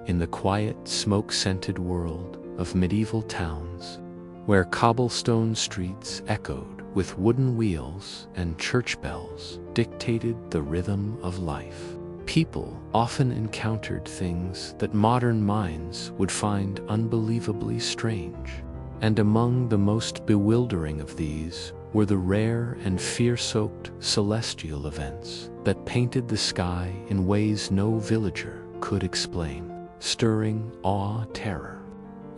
in the quiet, smoke-scented world of medieval towns, where cobblestone streets echoed with wooden wheels and church bells dictated the rhythm of life. People often encountered things that modern minds would find unbelievably strange, and among the most bewildering of these were the rare and fear-soaked celestial events that painted the sky in ways no villager could explain, stirring awe, terror,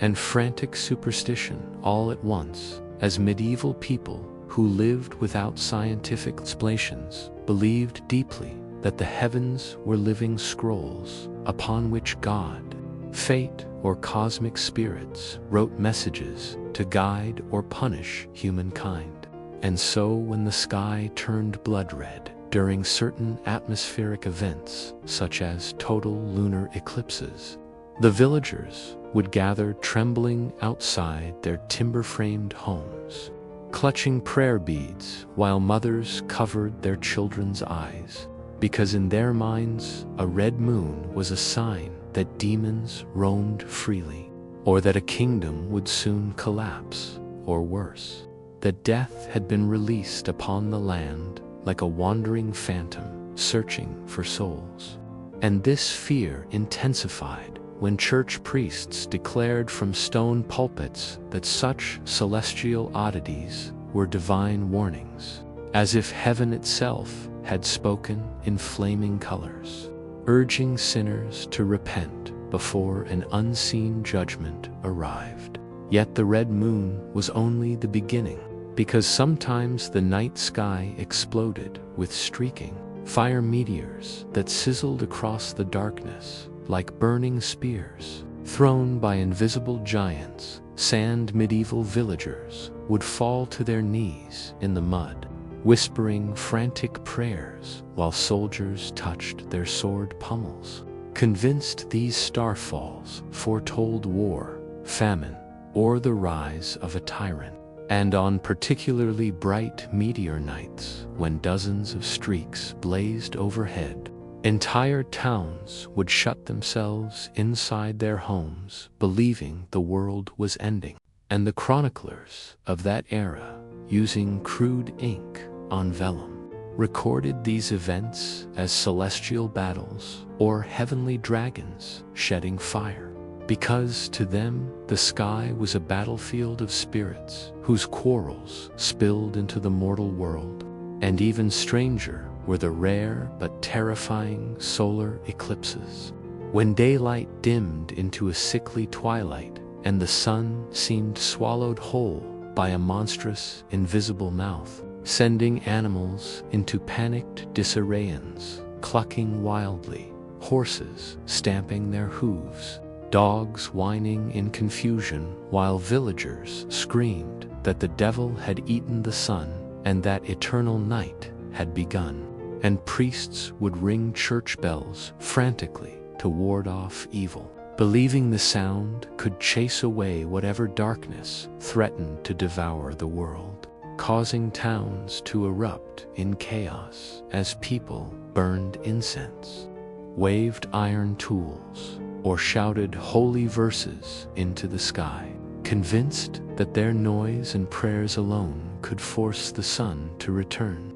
and frantic superstition all at once, as medieval people who lived without scientific explanations believed deeply that the heavens were living scrolls upon which God, fate, or cosmic spirits wrote messages to guide or punish humankind. And so when the sky turned blood red during certain atmospheric events, such as total lunar eclipses, the villagers would gather trembling outside their timber-framed homes, clutching prayer beads while mothers covered their children's eyes, because in their minds a red moon was a sign that demons roamed freely, or that a kingdom would soon collapse, or worse, that death had been released upon the land like a wandering phantom searching for souls. And this fear intensified when church priests declared from stone pulpits that such celestial oddities were divine warnings, as if heaven itself had spoken in flaming colors, urging sinners to repent before an unseen judgment arrived. Yet the red moon was only the beginning, because sometimes the night sky exploded with streaking fire meteors that sizzled across the darkness like burning spears thrown by invisible giants. Sand medieval villagers would fall to their knees in the mud, whispering frantic prayers while soldiers touched their sword pummels, convinced these starfalls foretold war, famine, or the rise of a tyrant. And on particularly bright meteor nights, when dozens of streaks blazed overhead, entire towns would shut themselves inside their homes, believing the world was ending. And the chroniclers of that era, using crude ink on vellum, recorded these events as celestial battles or heavenly dragons shedding fire, because to them the sky was a battlefield of spirits whose quarrels spilled into the mortal world. And even stranger were the rare but terrifying solar eclipses, when daylight dimmed into a sickly twilight and the sun seemed swallowed whole by a monstrous invisible mouth, sending animals into panicked disarrayance, clucking wildly, horses stamping their hooves, dogs whining in confusion, while villagers screamed that the devil had eaten the sun and that eternal night had begun. And priests would ring church bells frantically to ward off evil, believing the sound could chase away whatever darkness threatened to devour the world, causing towns to erupt in chaos as people burned incense, waved iron tools, or shouted holy verses into the sky, convinced that their noise and prayers alone could force the sun to return.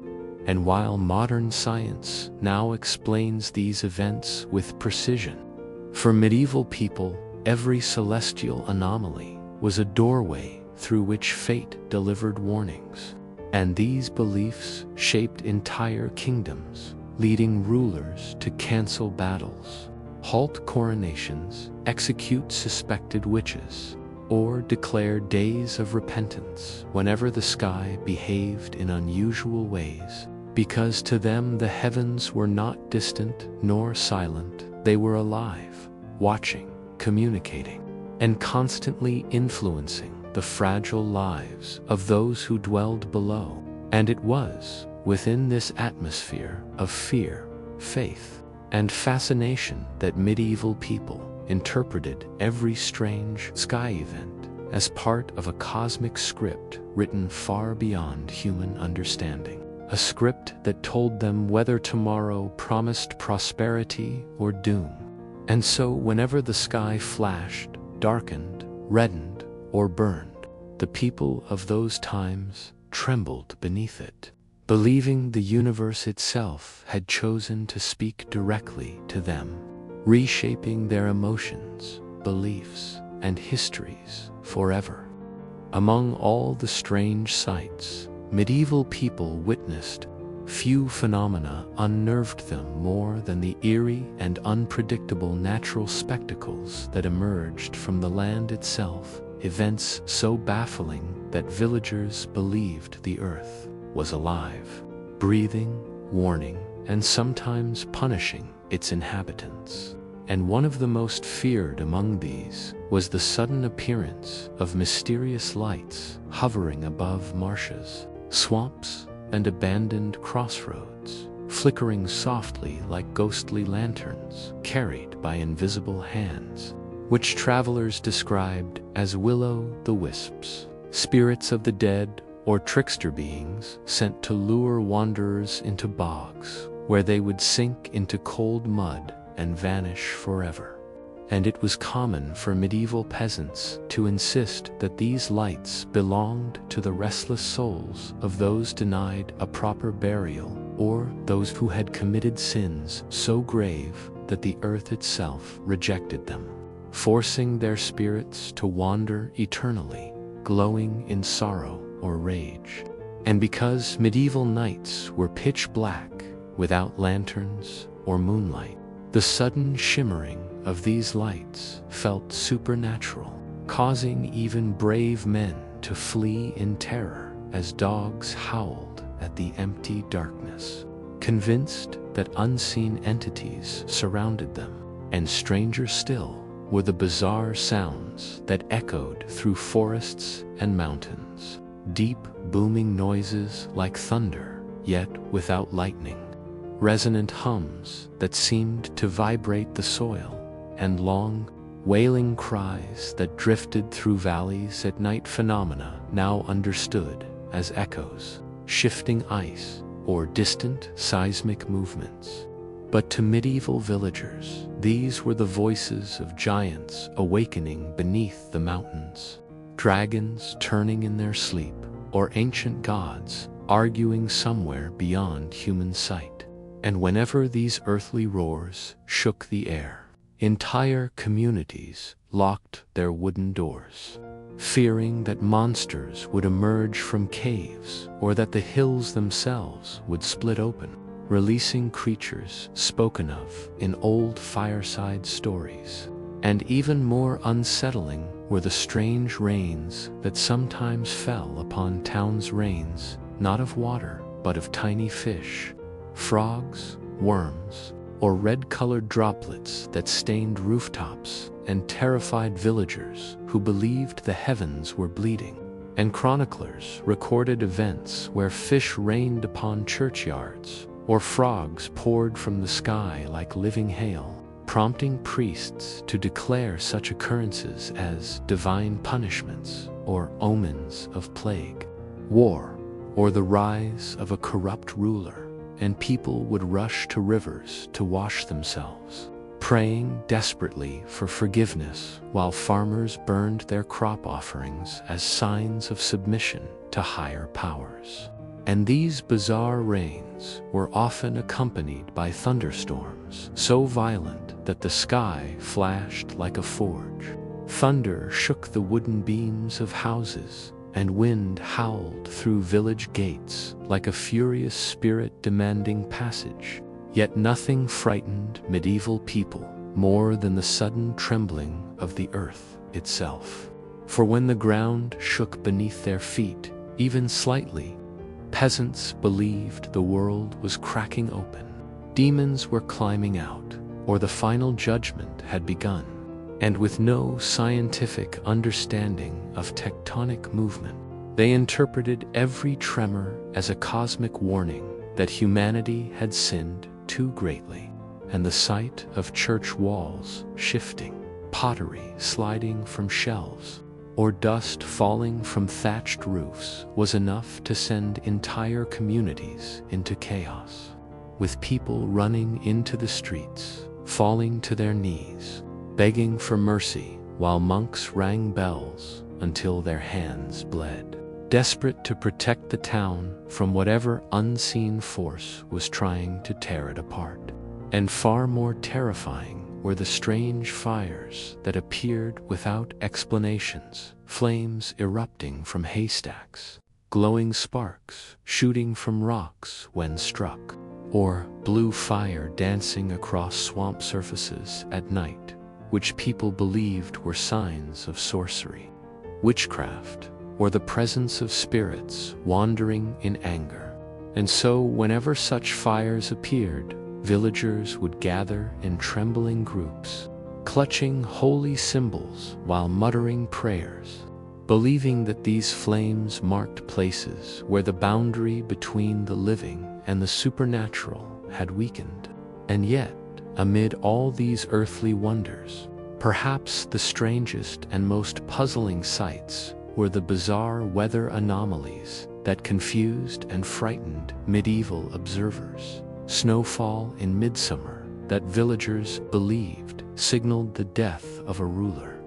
And while modern science now explains these events with precision, for medieval people, every celestial anomaly was a doorway through which fate delivered warnings. And these beliefs shaped entire kingdoms, leading rulers to cancel battles, halt coronations, execute suspected witches, or declare days of repentance whenever the sky behaved in unusual ways, because to them the heavens were not distant nor silent, they were alive, watching, communicating, and constantly influencing the fragile lives of those who dwelled below. And it was within this atmosphere of fear, faith, and fascination that medieval people interpreted every strange sky event as part of a cosmic script written far beyond human understanding. A script that told them whether tomorrow promised prosperity or doom, And so whenever the sky flashed, darkened, reddened, or burned, the people of those times trembled beneath it, believing the universe itself had chosen to speak directly to them, reshaping their emotions, beliefs, and histories forever. Among all the strange sights medieval people witnessed, few phenomena unnerved them more than the eerie and unpredictable natural spectacles that emerged from the land itself, events so baffling that villagers believed the earth was alive, breathing, warning, and sometimes punishing its inhabitants. And one of the most feared among these was the sudden appearance of mysterious lights hovering above marshes, swamps, and abandoned crossroads, flickering softly like ghostly lanterns carried by invisible hands, which travelers described as will-o'-the-wisps, spirits of the dead or trickster beings sent to lure wanderers into bogs, where they would sink into cold mud and vanish forever. And it was common for medieval peasants to insist that these lights belonged to the restless souls of those denied a proper burial, or those who had committed sins so grave that the earth itself rejected them, forcing their spirits to wander eternally, glowing in sorrow or rage. And because medieval nights were pitch black, without lanterns or moonlight, the sudden shimmering of these lights felt supernatural, causing even brave men to flee in terror as dogs howled at the empty darkness, convinced that unseen entities surrounded them. And stranger still were the bizarre sounds that echoed through forests and mountains, deep booming noises like thunder, yet without lightning, resonant hums that seemed to vibrate the soil, and long, wailing cries that drifted through valleys at night, phenomena now understood as echoes, shifting ice, or distant seismic movements. But to medieval villagers, these were the voices of giants awakening beneath the mountains, dragons turning in their sleep, or ancient gods arguing somewhere beyond human sight. And whenever these earthly roars shook the air, entire communities locked their wooden doors, fearing that monsters would emerge from caves or that the hills themselves would split open, releasing creatures spoken of in old fireside stories. And even more unsettling were the strange rains that sometimes fell upon towns, rains not of water but of tiny fish, frogs, worms, or red-colored droplets that stained rooftops and terrified villagers who believed the heavens were bleeding. And chroniclers recorded events where fish rained upon churchyards, or frogs poured from the sky like living hail, prompting priests to declare such occurrences as divine punishments or omens of plague, war, or the rise of a corrupt ruler. And people would rush to rivers to wash themselves, praying desperately for forgiveness, while farmers burned their crop offerings as signs of submission to higher powers. And these bizarre rains were often accompanied by thunderstorms so violent that the sky flashed like a forge. Thunder shook the wooden beams of houses, and wind howled through village gates like a furious spirit demanding passage. Yet nothing frightened medieval people more than the sudden trembling of the earth itself. For when the ground shook beneath their feet, even slightly, peasants believed the world was cracking open, demons were climbing out, or the final judgment had begun. And with no scientific understanding of tectonic movement, they interpreted every tremor as a cosmic warning that humanity had sinned too greatly. And the sight of church walls shifting, pottery sliding from shelves, or dust falling from thatched roofs was enough to send entire communities into chaos, with people running into the streets, falling to their knees, begging for mercy while monks rang bells until their hands bled, desperate to protect the town from whatever unseen force was trying to tear it apart. And far more terrifying were the strange fires that appeared without explanations, flames erupting from haystacks, glowing sparks shooting from rocks when struck, or blue fire dancing across swamp surfaces at night, which people believed were signs of sorcery, witchcraft, or the presence of spirits wandering in anger. And so whenever such fires appeared, villagers would gather in trembling groups, clutching holy symbols while muttering prayers, believing that these flames marked places where the boundary between the living and the supernatural had weakened. And yet, amid all these earthly wonders, perhaps the strangest and most puzzling sights were the bizarre weather anomalies that confused and frightened medieval observers. Snowfall in midsummer that villagers believed signaled the death of a ruler.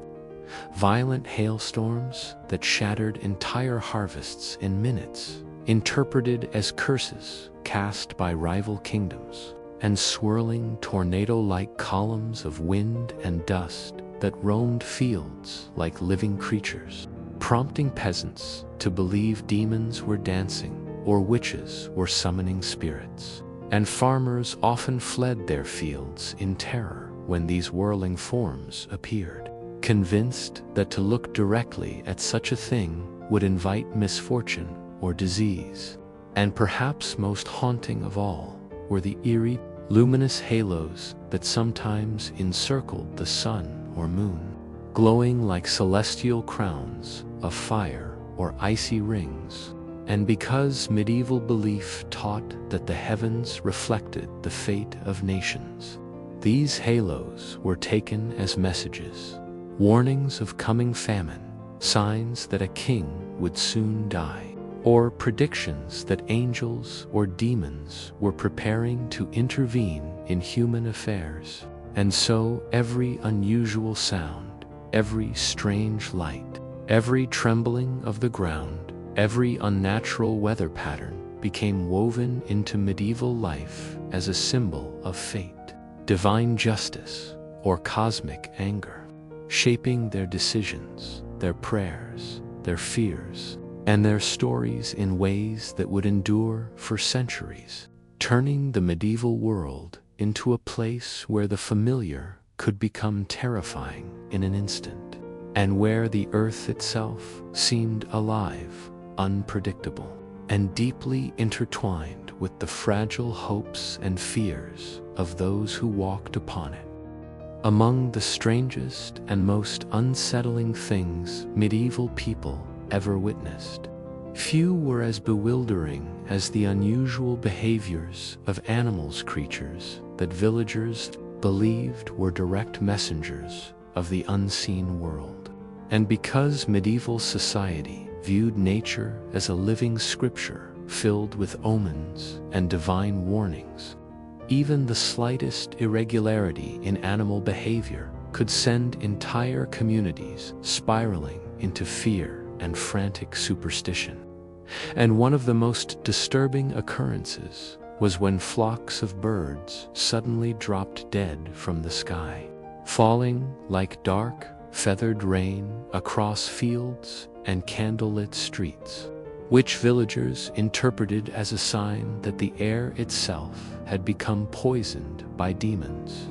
Violent hailstorms that shattered entire harvests in minutes, interpreted as curses cast by rival kingdoms, and swirling tornado-like columns of wind and dust that roamed fields like living creatures, prompting peasants to believe demons were dancing or witches were summoning spirits. And farmers often fled their fields in terror when these whirling forms appeared, convinced that to look directly at such a thing would invite misfortune or disease. And perhaps most haunting of all were the eerie, luminous halos that sometimes encircled the sun or moon, glowing like celestial crowns of fire or icy rings. And because medieval belief taught that the heavens reflected the fate of nations, these halos were taken as messages, warnings of coming famine, signs that a king would soon die, or predictions that angels or demons were preparing to intervene in human affairs. And so every unusual sound, every strange light, every trembling of the ground, every unnatural weather pattern became woven into medieval life as a symbol of fate, divine justice, or cosmic anger, shaping their decisions, their prayers, their fears, and their stories in ways that would endure for centuries, turning the medieval world into a place where the familiar could become terrifying in an instant, and where the earth itself seemed alive, unpredictable, and deeply intertwined with the fragile hopes and fears of those who walked upon it. Among the strangest and most unsettling things medieval people ever witnessed, few were as bewildering as the unusual behaviors of creatures that villagers believed were direct messengers of the unseen world. And because medieval society viewed nature as a living scripture filled with omens and divine warnings, even the slightest irregularity in animal behavior could send entire communities spiraling into fear and frantic superstition. And one of the most disturbing occurrences was when flocks of birds suddenly dropped dead from the sky, falling like dark, feathered rain across fields and candlelit streets, which villagers interpreted as a sign that the air itself had become poisoned by demons,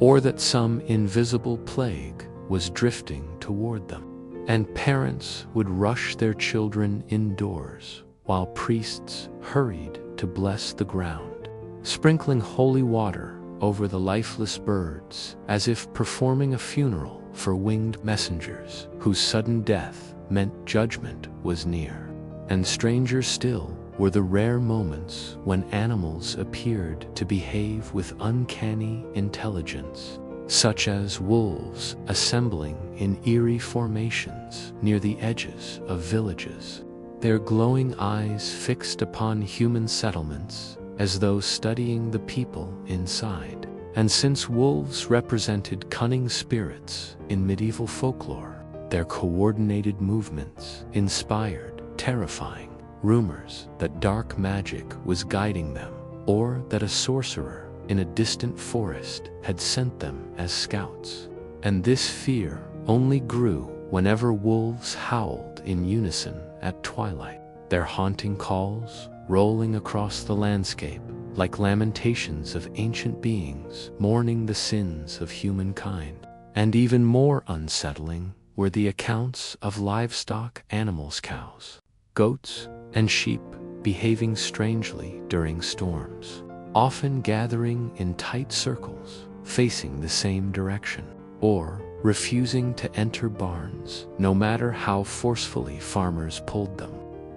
or that some invisible plague was drifting toward them. And parents would rush their children indoors while priests hurried to bless the ground, sprinkling holy water over the lifeless birds as if performing a funeral for winged messengers whose sudden death meant judgment was near. And stranger still were the rare moments when animals appeared to behave with uncanny intelligence, such as wolves assembling in eerie formations near the edges of villages, their glowing eyes fixed upon human settlements as though studying the people inside. And since wolves represented cunning spirits in medieval folklore, their coordinated movements inspired terrifying rumors that dark magic was guiding them, or that a sorcerer in a distant forest had sent them as scouts. And this fear only grew whenever wolves howled in unison at twilight, their haunting calls rolling across the landscape like lamentations of ancient beings mourning the sins of humankind. And even more unsettling were the accounts of livestock animals, cows, goats, and sheep behaving strangely during storms, often gathering in tight circles, facing the same direction, or refusing to enter barns no matter how forcefully farmers pulled them.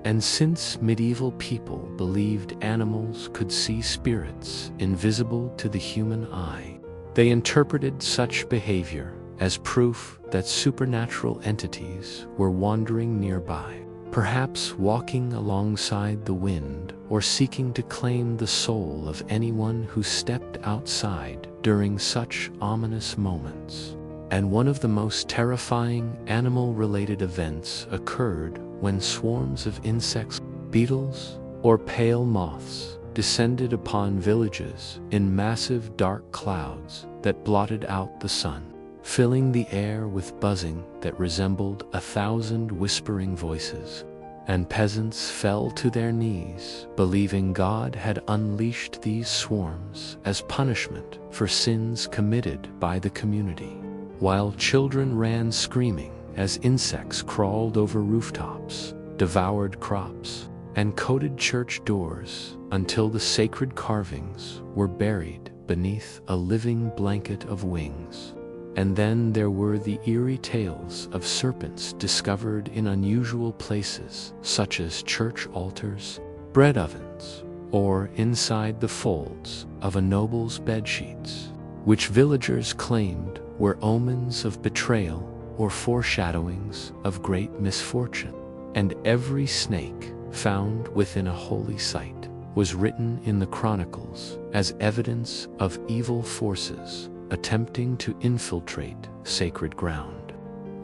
And since medieval people believed animals could see spirits invisible to the human eye, they interpreted such behavior as proof that supernatural entities were wandering nearby, perhaps walking alongside the wind or seeking to claim the soul of anyone who stepped outside during such ominous moments. And one of the most terrifying animal-related events occurred when swarms of insects, beetles, or pale moths descended upon villages in massive dark clouds that blotted out the sun, filling the air with buzzing that resembled 1,000 whispering voices. And peasants fell to their knees, believing God had unleashed these swarms as punishment for sins committed by the community, while children ran screaming as insects crawled over rooftops, devoured crops, and coated church doors until the sacred carvings were buried beneath a living blanket of wings. And then there were the eerie tales of serpents discovered in unusual places, such as church altars, bread ovens, or inside the folds of a noble's bedsheets, which villagers claimed were omens of betrayal or foreshadowings of great misfortune. And every snake found within a holy site was written in the chronicles as evidence of evil forces attempting to infiltrate sacred ground,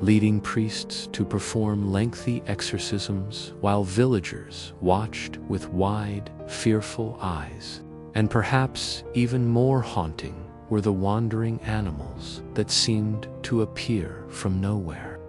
leading priests to perform lengthy exorcisms while villagers watched with wide, fearful eyes. And perhaps even more haunting were the wandering animals that seemed to appear from nowhere.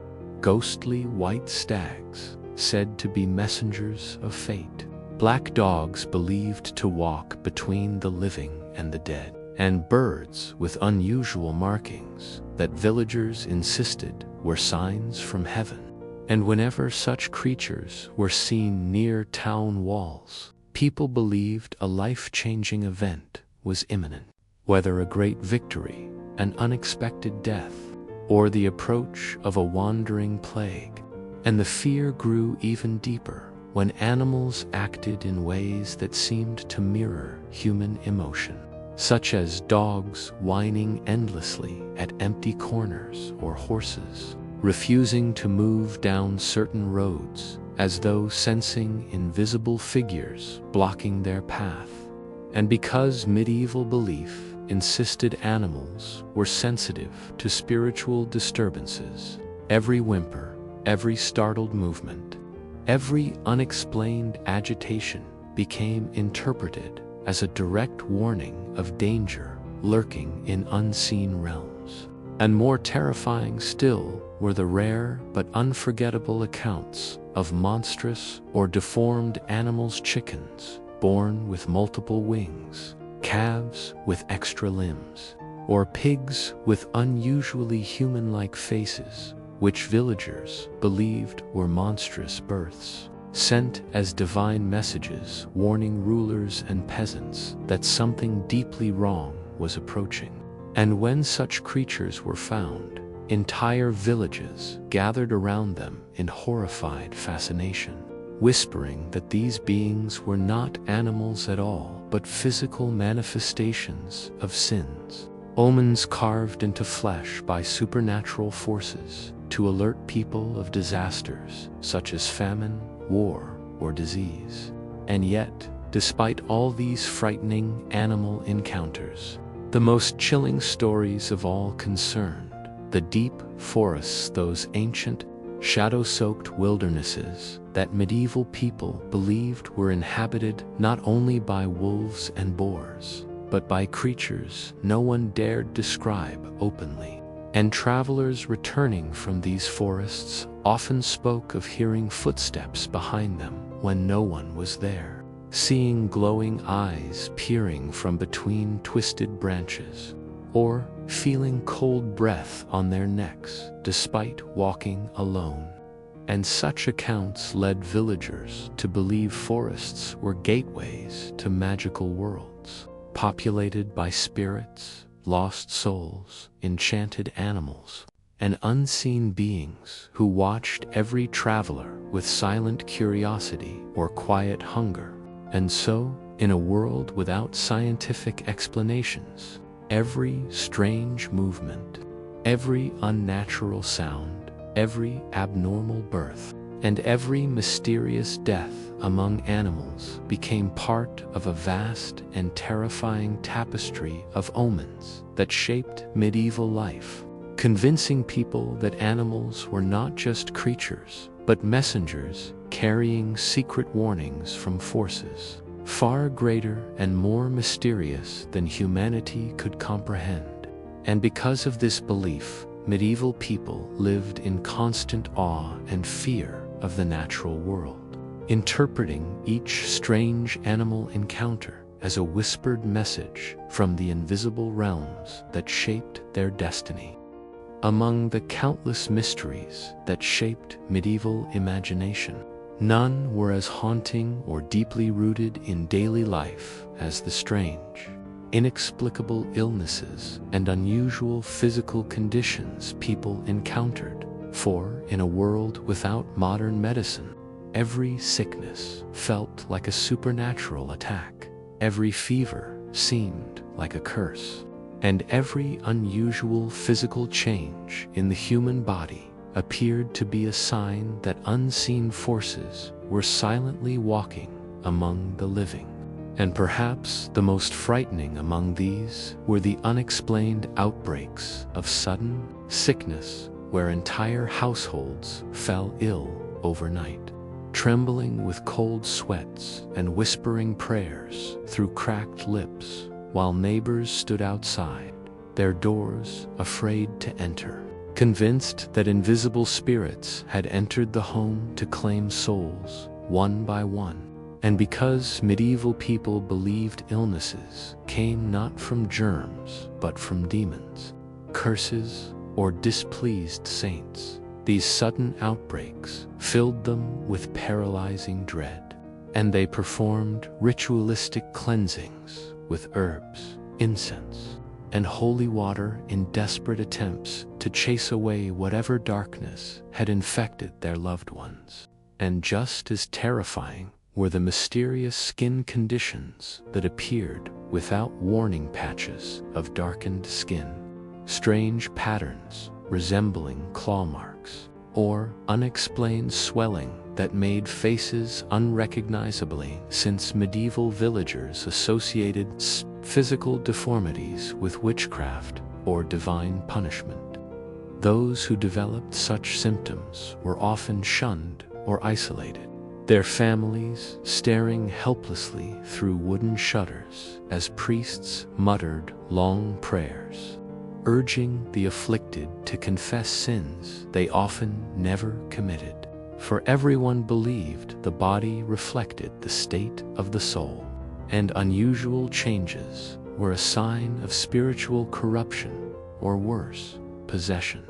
Ghostly white stags, said to be messengers of fate, black dogs believed to walk between the living and the dead, and birds with unusual markings that villagers insisted were signs from heaven. And whenever such creatures were seen near town walls, people believed a life-changing event was imminent. Whether a great victory, an unexpected death, or the approach of a wandering plague. And the fear grew even deeper when animals acted in ways that seemed to mirror human emotion, such as dogs whining endlessly at empty corners or horses refusing to move down certain roads as though sensing invisible figures blocking their path. And because medieval belief insisted animals were sensitive to spiritual disturbances, every whimper, every startled movement, every unexplained agitation became interpreted as a direct warning of danger lurking in unseen realms. And more terrifying still were the rare but unforgettable accounts of monstrous or deformed animals, chickens born with multiple wings, calves with extra limbs, or pigs with unusually human-like faces, which villagers believed were monstrous births, sent as divine messages warning rulers and peasants that something deeply wrong was approaching. And when such creatures were found, entire villages gathered around them in horrified fascination, whispering that these beings were not animals at all, but physical manifestations of sins, omens carved into flesh by supernatural forces to alert people of disasters such as famine, war, or disease. And yet, despite all these frightening animal encounters, The most chilling stories of all concerned the deep forests, those ancient, shadow-soaked wildernesses that medieval people believed were inhabited not only by wolves and boars, but by creatures no one dared describe openly. And travelers returning from these forests often spoke of hearing footsteps behind them when no one was there, seeing glowing eyes peering from between twisted branches, or feeling cold breath on their necks despite walking alone. And such accounts led villagers to believe forests were gateways to magical worlds, populated by spirits, lost souls, enchanted animals, and unseen beings who watched every traveler with silent curiosity or quiet hunger. And so, in a world without scientific explanations, every strange movement, every unnatural sound, every abnormal birth, and every mysterious death among animals became part of a vast and terrifying tapestry of omens that shaped medieval life, convincing people that animals were not just creatures, but messengers carrying secret warnings from forces far greater and more mysterious than humanity could comprehend. And because of this belief, medieval people lived in constant awe and fear of the natural world, interpreting each strange animal encounter as a whispered message from the invisible realms that shaped their destiny. Among the countless mysteries that shaped medieval imagination, none were as haunting or deeply rooted in daily life as the strange, inexplicable illnesses and unusual physical conditions people encountered. For, in a world without modern medicine, every sickness felt like a supernatural attack, every fever seemed like a curse, and every unusual physical change in the human body appeared to be a sign that unseen forces were silently walking among the living. And perhaps the most frightening among these were the unexplained outbreaks of sudden sickness where entire households fell ill overnight, trembling with cold sweats and whispering prayers through cracked lips while neighbors stood outside their doors afraid to enter, convinced that invisible spirits had entered the home to claim souls one by one. And because medieval people believed illnesses came not from germs but from demons, curses, or displeased saints, these sudden outbreaks filled them with paralyzing dread, and they performed ritualistic cleansings with herbs, incense, and holy water in desperate attempts to chase away whatever darkness had infected their loved ones. And just as terrifying were the mysterious skin conditions that appeared without warning: patches of darkened skin, strange patterns resembling claw marks, or unexplained swelling that made faces unrecognizably, since medieval villagers associated physical deformities with witchcraft or divine punishment. Those who developed such symptoms were often shunned or isolated, their families staring helplessly through wooden shutters as priests muttered long prayers, urging the afflicted to confess sins they often never committed. For everyone believed the body reflected the state of the soul, and unusual changes were a sign of spiritual corruption, or worse, possession.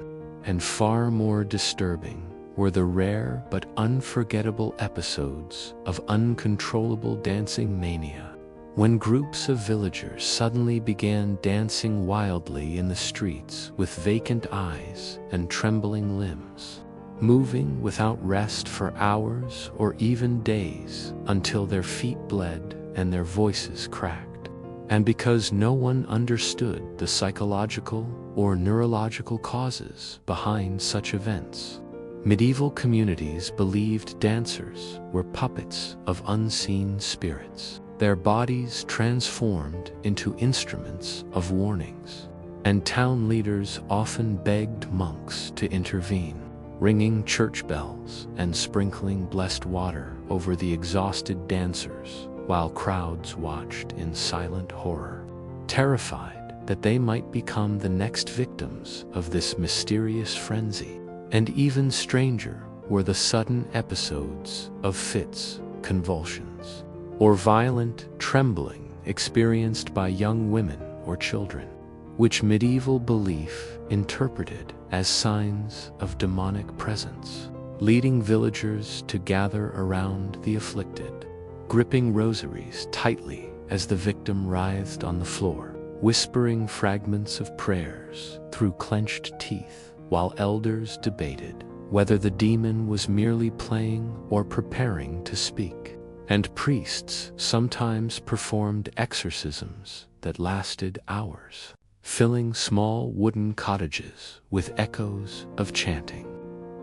And far more disturbing were the rare but unforgettable episodes of uncontrollable dancing mania, when groups of villagers suddenly began dancing wildly in the streets with vacant eyes and trembling limbs, moving without rest for hours or even days until their feet bled and their voices cracked. And because no one understood the psychological or neurological causes behind such events, medieval communities believed dancers were puppets of unseen spirits, their bodies transformed into instruments of warnings. And town leaders often begged monks to intervene, ringing church bells and sprinkling blessed water over the exhausted dancers, while crowds watched in silent horror, terrified that they might become the next victims of this mysterious frenzy. And even stranger were the sudden episodes of fits, convulsions, or violent trembling experienced by young women or children, which medieval belief interpreted as signs of demonic presence, leading villagers to gather around the afflicted, gripping rosaries tightly as the victim writhed on the floor, whispering fragments of prayers through clenched teeth, while elders debated whether the demon was merely playing or preparing to speak. And priests sometimes performed exorcisms that lasted hours, filling small wooden cottages with echoes of chanting,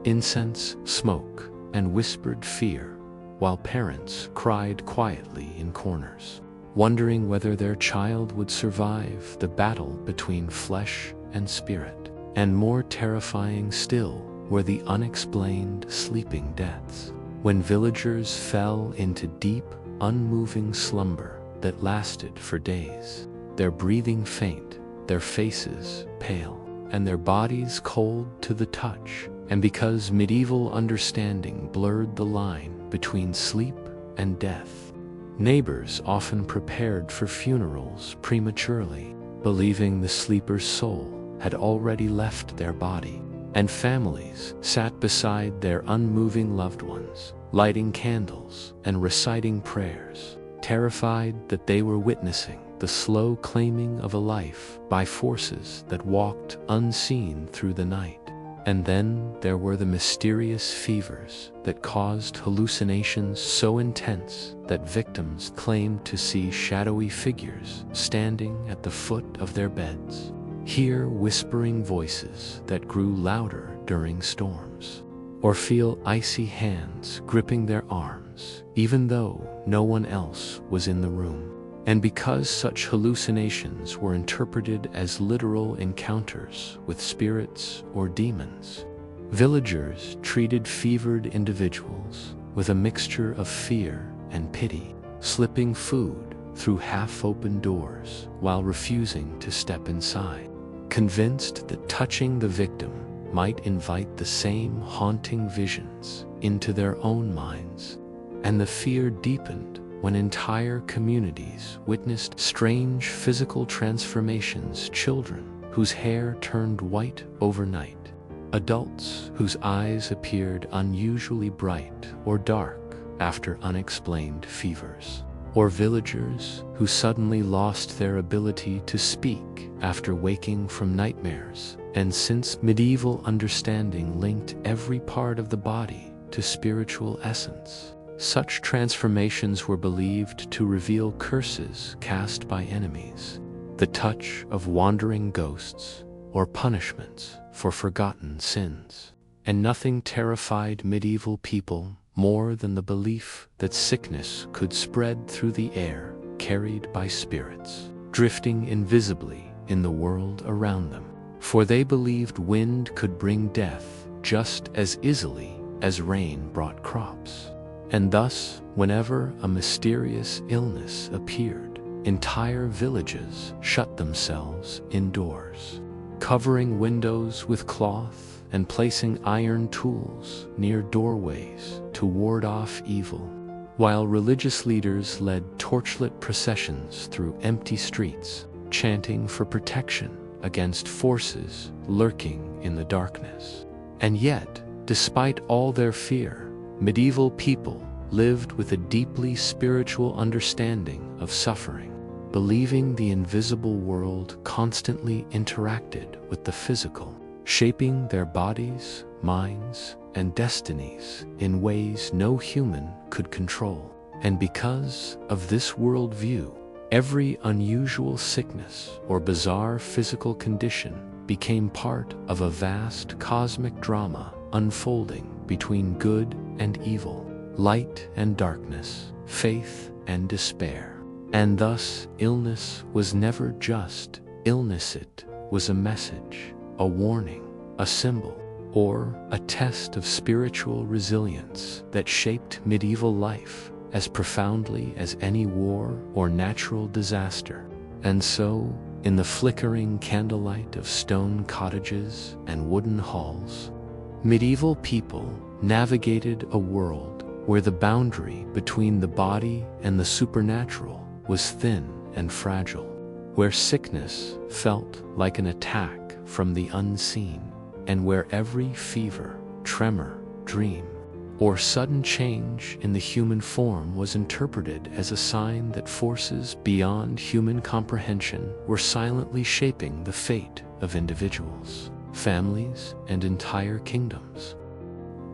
incense, smoke, and whispered fear, while parents cried quietly in corners, wondering whether their child would survive the battle between flesh and spirit. And more terrifying still were the unexplained sleeping deaths, when villagers fell into deep, unmoving slumber that lasted for days, their breathing faint, their faces pale, and their bodies cold to the touch. And because medieval understanding blurred the line between sleep and death, neighbors often prepared for funerals prematurely, believing the sleeper's soul had already left their body. And families sat beside their unmoving loved ones, lighting candles and reciting prayers, terrified that they were witnessing the slow claiming of a life by forces that walked unseen through the night. And then there were the mysterious fevers that caused hallucinations so intense that victims claimed to see shadowy figures standing at the foot of their beds, hear whispering voices that grew louder during storms, or feel icy hands gripping their arms, even though no one else was in the room. And because such hallucinations were interpreted as literal encounters with spirits or demons, villagers treated fevered individuals with a mixture of fear and pity, slipping food through half-open doors while refusing to step inside, convinced that touching the victim might invite the same haunting visions into their own minds. And the fear deepened when entire communities witnessed strange physical transformations, children whose hair turned white overnight, adults whose eyes appeared unusually bright or dark after unexplained fevers, or villagers who suddenly lost their ability to speak after waking from nightmares. And since medieval understanding linked every part of the body to spiritual essence, such transformations were believed to reveal curses cast by enemies, the touch of wandering ghosts, or punishments for forgotten sins. And nothing terrified medieval people more than the belief that sickness could spread through the air carried by spirits, drifting invisibly in the world around them. For they believed wind could bring death just as easily as rain brought crops. And thus, whenever a mysterious illness appeared, entire villages shut themselves indoors, covering windows with cloth and placing iron tools near doorways to ward off evil, while religious leaders led torchlit processions through empty streets, chanting for protection against forces lurking in the darkness. And yet, despite all their fear, medieval people lived with a deeply spiritual understanding of suffering, believing the invisible world constantly interacted with the physical, shaping their bodies, minds, and destinies in ways no human could control. And because of this worldview, every unusual sickness or bizarre physical condition became part of a vast cosmic drama unfolding between good and evil, light and darkness, faith and despair. And thus, illness was never just illness, it was a message, a warning, a symbol, or a test of spiritual resilience that shaped medieval life as profoundly as any war or natural disaster. And so, in the flickering candlelight of stone cottages and wooden halls, medieval people navigated a world where the boundary between the body and the supernatural was thin and fragile, where sickness felt like an attack from the unseen, and where every fever, tremor, dream, or sudden change in the human form was interpreted as a sign that forces beyond human comprehension were silently shaping the fate of individuals, families, and entire kingdoms.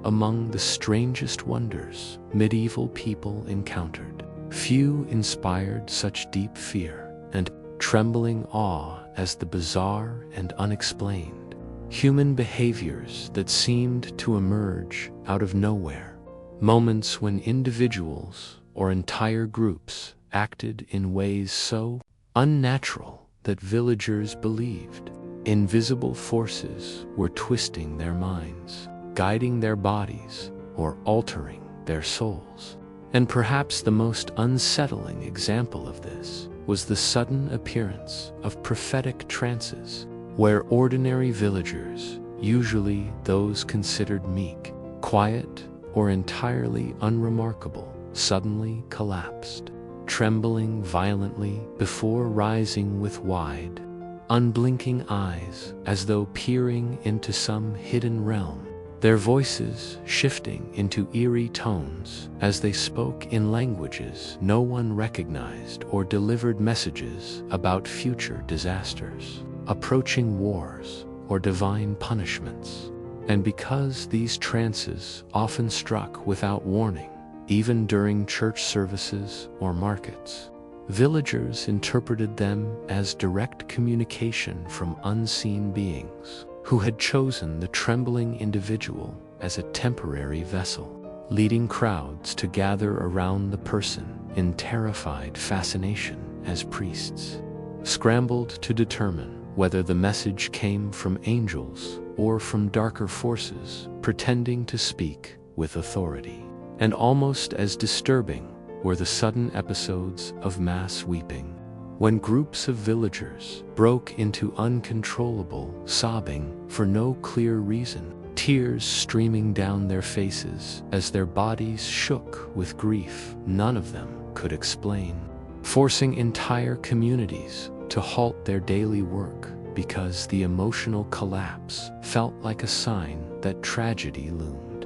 Among the strangest wonders medieval people encountered, few inspired such deep fear and trembling awe as the bizarre and unexplained human behaviors that seemed to emerge out of nowhere, moments when individuals or entire groups acted in ways so unnatural that villagers believed invisible forces were twisting their minds, guiding their bodies, or altering their souls. And perhaps the most unsettling example of this was the sudden appearance of prophetic trances, where ordinary villagers, usually those considered meek, quiet, or entirely unremarkable, suddenly collapsed, trembling violently before rising with wide, unblinking eyes as though peering into some hidden realm, their voices shifting into eerie tones as they spoke in languages no one recognized or delivered messages about future disasters, approaching wars, or divine punishments. And because these trances often struck without warning, even during church services or markets, villagers interpreted them as direct communication from unseen beings who had chosen the trembling individual as a temporary vessel, leading crowds to gather around the person in terrified fascination as priests scrambled to determine whether the message came from angels or from darker forces pretending to speak with authority. And almost as disturbing were the sudden episodes of mass weeping, when groups of villagers broke into uncontrollable sobbing for no clear reason, tears streaming down their faces as their bodies shook with grief none of them could explain, forcing entire communities to halt their daily work because the emotional collapse felt like a sign that tragedy loomed.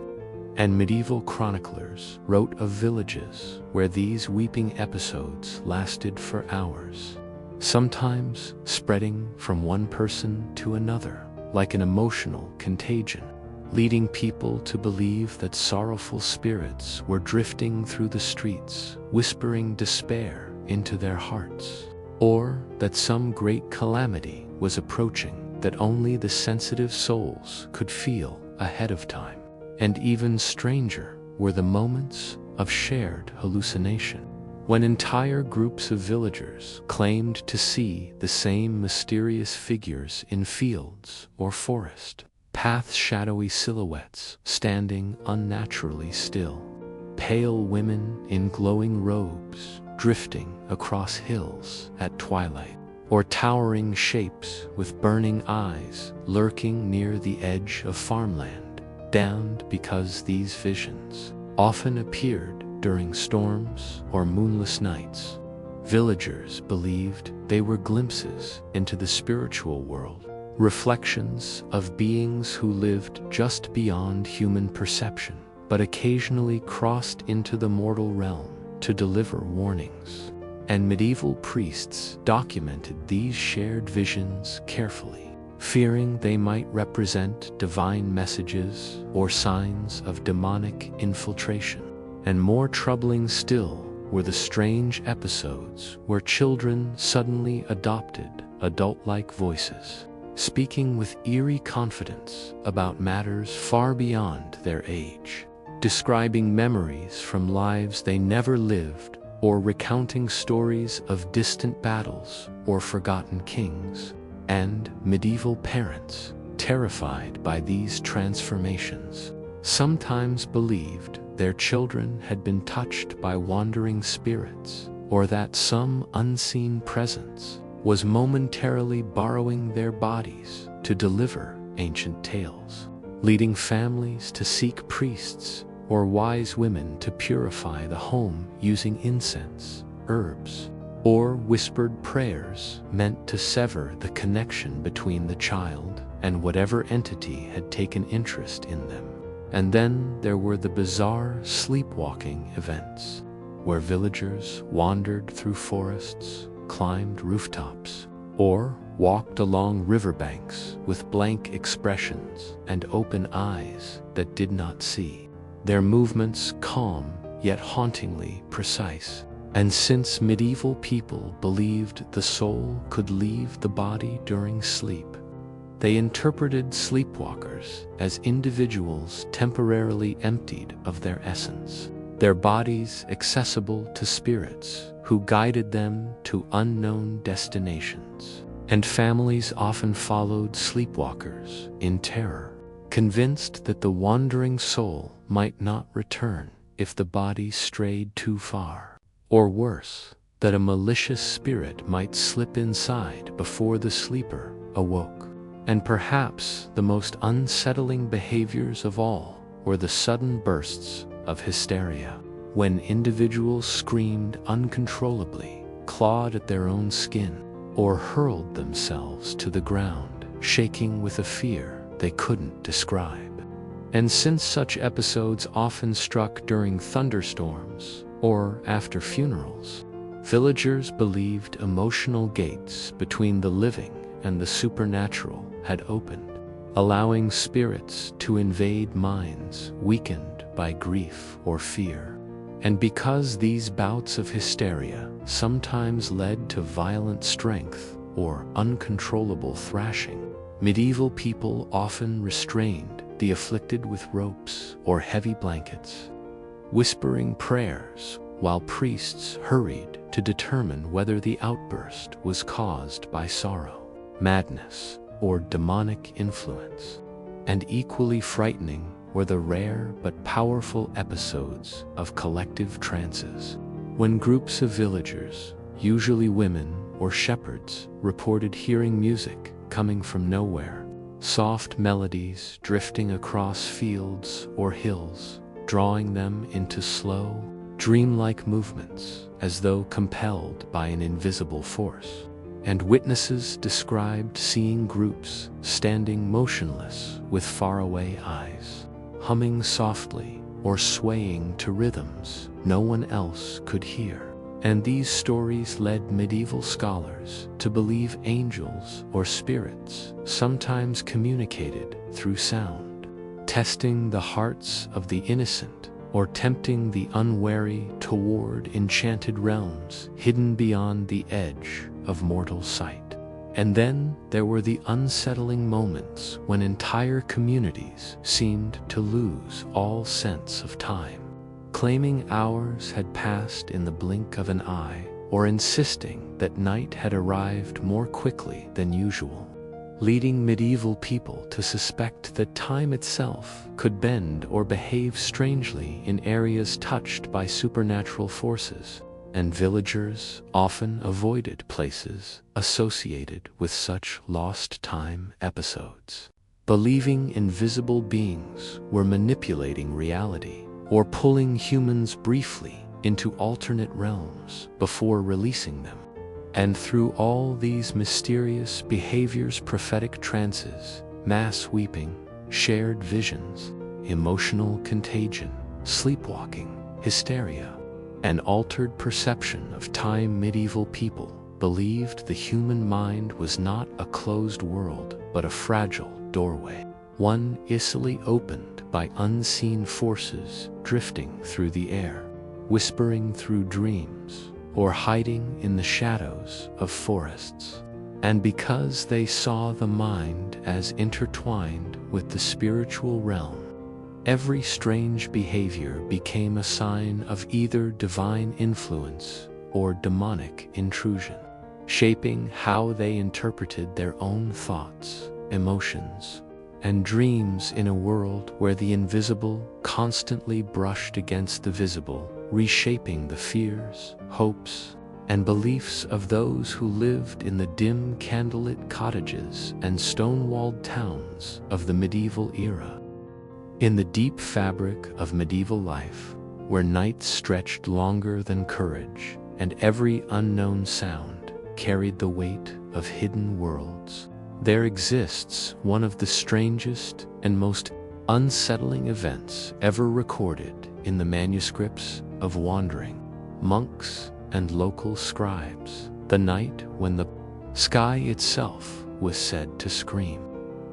And medieval chroniclers wrote of villages where these weeping episodes lasted for hours, sometimes spreading from one person to another like an emotional contagion, leading people to believe that sorrowful spirits were drifting through the streets, whispering despair into their hearts, or that some great calamity was approaching that only the sensitive souls could feel ahead of time. And even stranger were the moments of shared hallucination, when entire groups of villagers claimed to see the same mysterious figures in fields or forest paths, shadowy silhouettes standing unnaturally still, pale women in glowing robes drifting across hills at twilight, or towering shapes with burning eyes lurking near the edge of farmland, damned because these visions often appeared during storms or moonless nights. Villagers believed they were glimpses into the spiritual world, reflections of beings who lived just beyond human perception, but occasionally crossed into the mortal realm to deliver warnings. And medieval priests documented these shared visions carefully, fearing they might represent divine messages or signs of demonic infiltration. And more troubling still were the strange episodes where children suddenly adopted adult-like voices, speaking with eerie confidence about matters far beyond their age, describing memories from lives they never lived or recounting stories of distant battles or forgotten kings, and medieval parents, terrified by these transformations, sometimes believed their children had been touched by wandering spirits, or that some unseen presence was momentarily borrowing their bodies to deliver ancient tales, leading families to seek priests or wise women to purify the home using incense, herbs, or whispered prayers meant to sever the connection between the child and whatever entity had taken interest in them. And then there were the bizarre sleepwalking events, where villagers wandered through forests, climbed rooftops, or walked along riverbanks with blank expressions and open eyes that did not see, their movements calm yet hauntingly precise. And since medieval people believed the soul could leave the body during sleep, they interpreted sleepwalkers as individuals temporarily emptied of their essence, their bodies accessible to spirits who guided them to unknown destinations. And families often followed sleepwalkers in terror, convinced that the wandering soul might not return if the body strayed too far, or worse, that a malicious spirit might slip inside before the sleeper awoke. And perhaps the most unsettling behaviors of all were the sudden bursts of hysteria, when individuals screamed uncontrollably, clawed at their own skin, or hurled themselves to the ground, shaking with a fear they couldn't describe. And since such episodes often struck during thunderstorms or after funerals, villagers believed emotional gates between the living and the supernatural had opened, allowing spirits to invade minds weakened by grief or fear. And because these bouts of hysteria sometimes led to violent strength or uncontrollable thrashing, medieval people often restrained the afflicted with ropes or heavy blankets, whispering prayers while priests hurried to determine whether the outburst was caused by sorrow, madness, or demonic influence. And equally frightening were the rare but powerful episodes of collective trances, when groups of villagers, usually women or shepherds, reported hearing music coming from nowhere, soft melodies drifting across fields or hills, drawing them into slow, dreamlike movements as though compelled by an invisible force. And witnesses described seeing groups standing motionless with faraway eyes, humming softly or swaying to rhythms no one else could hear. And these stories led medieval scholars to believe angels or spirits sometimes communicated through sound, testing the hearts of the innocent or tempting the unwary toward enchanted realms hidden beyond the edge of mortal sight. And then there were the unsettling moments when entire communities seemed to lose all sense of time, claiming hours had passed in the blink of an eye, or insisting that night had arrived more quickly than usual, leading medieval people to suspect that time itself could bend or behave strangely in areas touched by supernatural forces. And villagers often avoided places associated with such lost time episodes, believing invisible beings were manipulating reality or pulling humans briefly into alternate realms before releasing them. And through all these mysterious behaviors, prophetic trances, mass weeping, shared visions, emotional contagion, sleepwalking, hysteria, an altered perception of time, medieval people believed the human mind was not a closed world but a fragile doorway, one easily opened by unseen forces drifting through the air, whispering through dreams, or hiding in the shadows of forests. And because they saw the mind as intertwined with the spiritual realm, Every strange behavior became a sign of either divine influence or demonic intrusion, shaping how they interpreted their own thoughts, emotions, and dreams in a world where the invisible constantly brushed against the visible, reshaping the fears, hopes, and beliefs of those who lived in the dim candlelit cottages and stone-walled towns of the medieval era. In the deep fabric of medieval life, where nights stretched longer than courage and every unknown sound carried the weight of hidden worlds, there exists one of the strangest and most unsettling events ever recorded in the manuscripts of wandering monks and local scribes, the night when the sky itself was said to scream.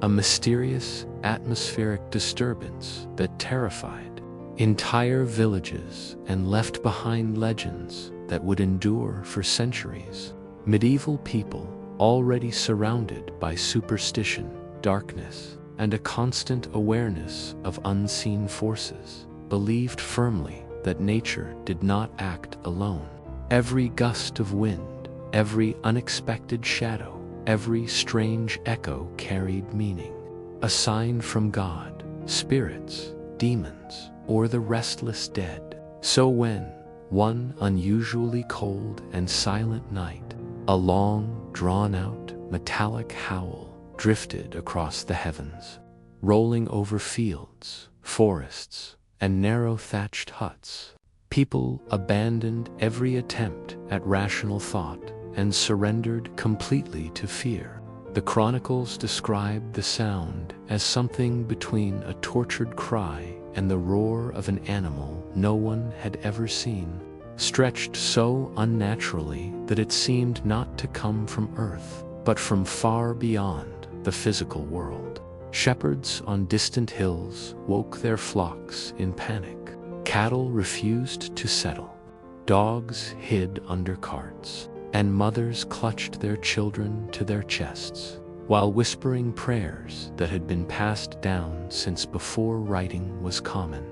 A mysterious atmospheric disturbance that terrified entire villages and left behind legends that would endure for centuries. Medieval people, already surrounded by superstition, darkness, and a constant awareness of unseen forces, believed firmly that nature did not act alone. Every gust of wind, every unexpected shadow, every strange echo carried meaning, a sign from God, spirits, demons, or the restless dead. So when, one unusually cold and silent night, a long, drawn-out, metallic howl drifted across the heavens, rolling over fields, forests, and narrow thatched huts, people abandoned every attempt at rational thought and surrendered completely to fear. The chronicles describe the sound as something between a tortured cry and the roar of an animal no one had ever seen, stretched so unnaturally that it seemed not to come from earth, but from far beyond the physical world. Shepherds on distant hills woke their flocks in panic. Cattle refused to settle. Dogs hid under carts, and mothers clutched their children to their chests, while whispering prayers that had been passed down since before writing was common.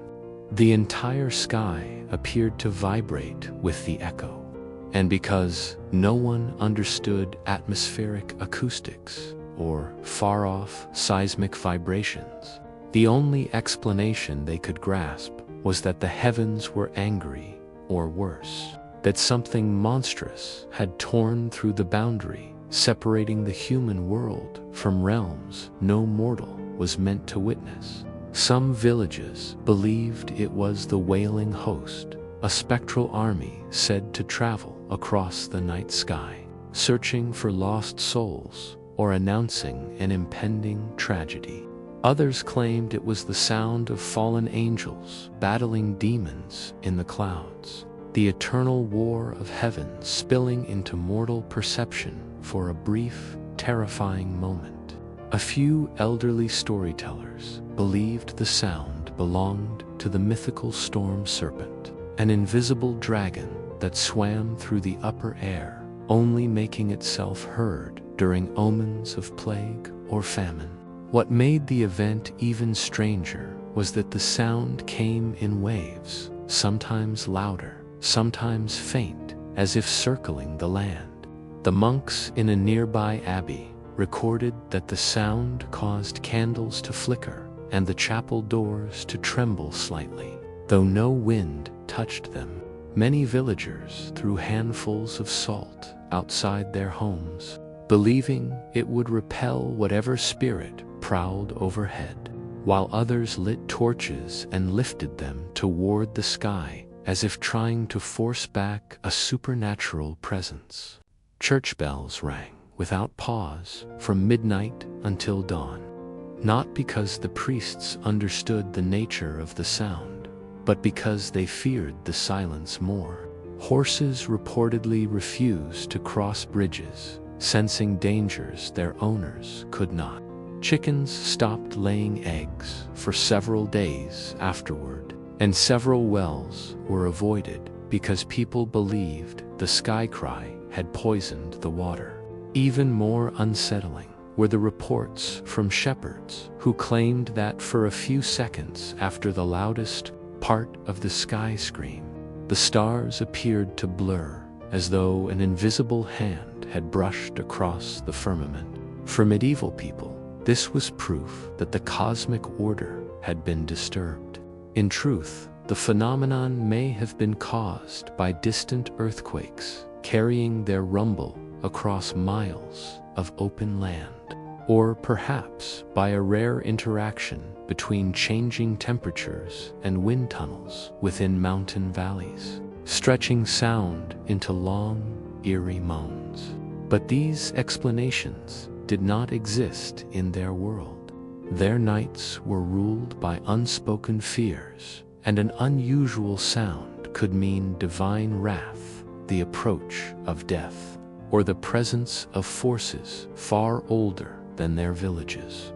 The entire sky appeared to vibrate with the echo, and because no one understood atmospheric acoustics or far-off seismic vibrations, the only explanation they could grasp was that the heavens were angry, or worse, that something monstrous had torn through the boundary, separating the human world from realms no mortal was meant to witness. Some villages believed it was the Wailing Host, a spectral army said to travel across the night sky, searching for lost souls or announcing an impending tragedy. Others claimed it was the sound of fallen angels battling demons in the clouds, the eternal war of heaven spilling into mortal perception for a brief, terrifying moment. A few elderly storytellers believed the sound belonged to the mythical storm serpent, an invisible dragon that swam through the upper air, only making itself heard during omens of plague or famine. What made the event even stranger was that the sound came in waves, sometimes louder, sometimes faint, as if circling the land. The monks in a nearby abbey recorded that the sound caused candles to flicker and the chapel doors to tremble slightly, though no wind touched them. Many villagers threw handfuls of salt outside their homes, believing it would repel whatever spirit prowled overhead, while others lit torches and lifted them toward the sky as if trying to force back a supernatural presence. Church bells rang without pause from midnight until dawn, not because the priests understood the nature of the sound, but because they feared the silence more. Horses reportedly refused to cross bridges, sensing dangers their owners could not. Chickens stopped laying eggs for several days afterward, and several wells were avoided because people believed the sky cry had poisoned the water. Even more unsettling were the reports from shepherds who claimed that for a few seconds after the loudest part of the sky scream, the stars appeared to blur as though an invisible hand had brushed across the firmament. For medieval people, this was proof that the cosmic order had been disturbed. In truth, the phenomenon may have been caused by distant earthquakes carrying their rumble across miles of open land, or perhaps by a rare interaction between changing temperatures and wind tunnels within mountain valleys, stretching sound into long, eerie moans. But these explanations did not exist in their world. Their nights were ruled by unspoken fears, and an unusual sound could mean divine wrath, the approach of death, or the presence of forces far older than their villages.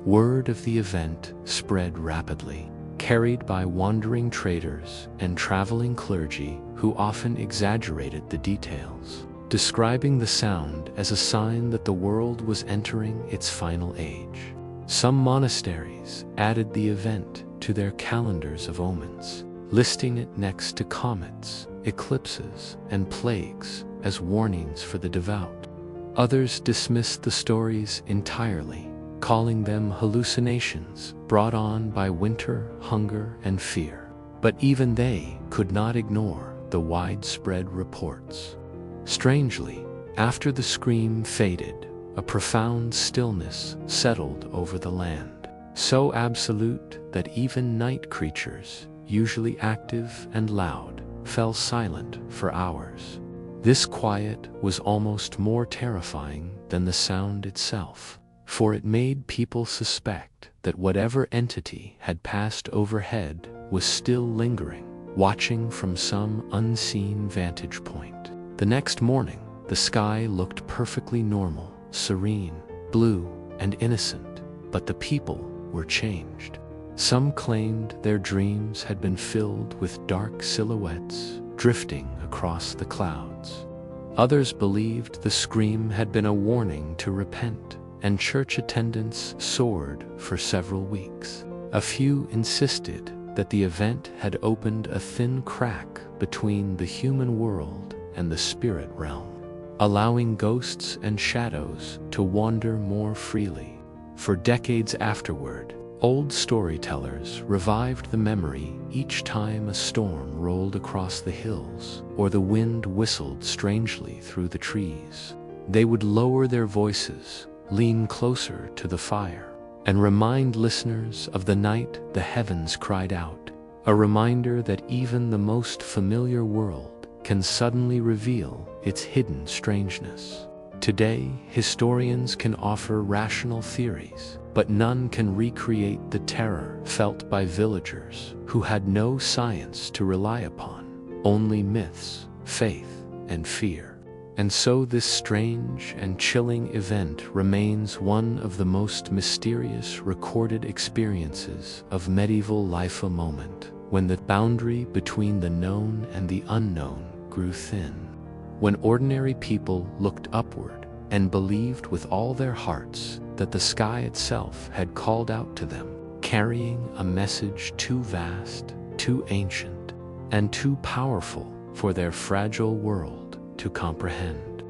Word of the event spread rapidly, carried by wandering traders and traveling clergy who often exaggerated the details, describing the sound as a sign that the world was entering its final age. Some monasteries added the event to their calendars of omens, listing it next to comets, eclipses, and plagues as warnings for the devout. Others dismissed the stories entirely, calling them hallucinations brought on by winter, hunger, and fear. But even they could not ignore the widespread reports. Strangely, after the scream faded, a profound stillness settled over the land, so absolute that even night creatures, usually active and loud, fell silent for hours. This quiet was almost more terrifying than the sound itself, for it made people suspect that whatever entity had passed overhead was still lingering, watching from some unseen vantage point. The next morning, the sky looked perfectly normal, serene, blue, and innocent, but the people were changed. Some claimed their dreams had been filled with dark silhouettes drifting across the clouds. Others believed the scream had been a warning to repent, and church attendance soared for several weeks. A few insisted that the event had opened a thin crack between the human world and the spirit realm, allowing ghosts and shadows to wander more freely. For decades afterward, old storytellers revived the memory each time a storm rolled across the hills or the wind whistled strangely through the trees. They would lower their voices, lean closer to the fire, and remind listeners of the night the heavens cried out, a reminder that even the most familiar world can suddenly reveal its hidden strangeness. Today, historians can offer rational theories, but none can recreate the terror felt by villagers who had no science to rely upon, only myths, faith, and fear. And so this strange and chilling event remains one of the most mysterious recorded experiences of medieval life, a moment when the boundary between the known and the unknown grew thin, when ordinary people looked upward and believed with all their hearts that the sky itself had called out to them, carrying a message too vast, too ancient, and too powerful for their fragile world to comprehend.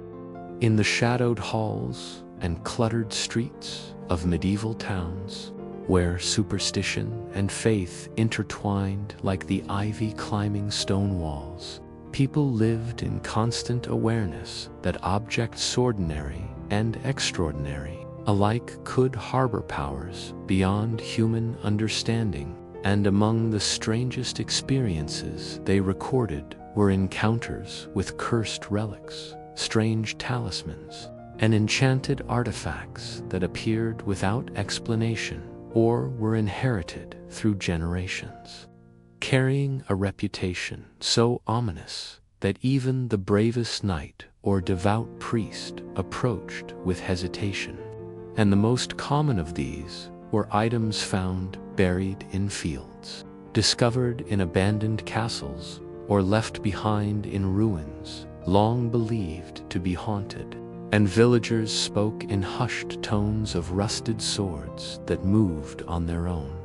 In the shadowed halls and cluttered streets of medieval towns, where superstition and faith intertwined like the ivy-climbing stone walls, people lived in constant awareness that objects ordinary and extraordinary alike could harbor powers beyond human understanding, and among the strangest experiences they recorded were encounters with cursed relics, strange talismans, and enchanted artifacts that appeared without explanation or were inherited through generations, carrying a reputation so ominous that even the bravest knight or devout priest approached with hesitation. And the most common of these were items found buried in fields, discovered in abandoned castles, or left behind in ruins long believed to be haunted. and villagers spoke in hushed tones of rusted swords that moved on their own,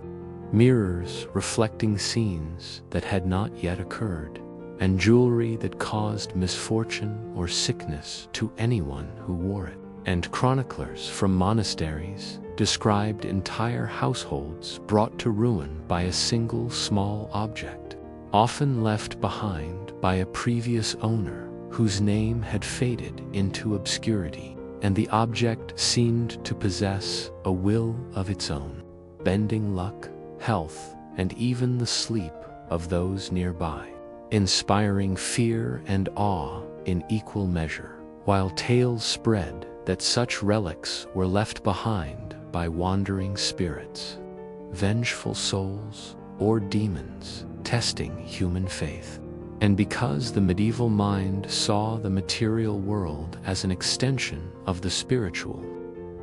mirrors reflecting scenes that had not yet occurred, and jewelry that caused misfortune or sickness to anyone who wore it. And chroniclers from monasteries described entire households brought to ruin by a single small object, often left behind by a previous owner whose name had faded into obscurity, and the object seemed to possess a will of its own, bending luck, health, and even the sleep of those nearby, inspiring fear and awe in equal measure, while tales spread that such relics were left behind by wandering spirits, vengeful souls, or demons testing human faith. And because the medieval mind saw the material world as an extension of the spiritual,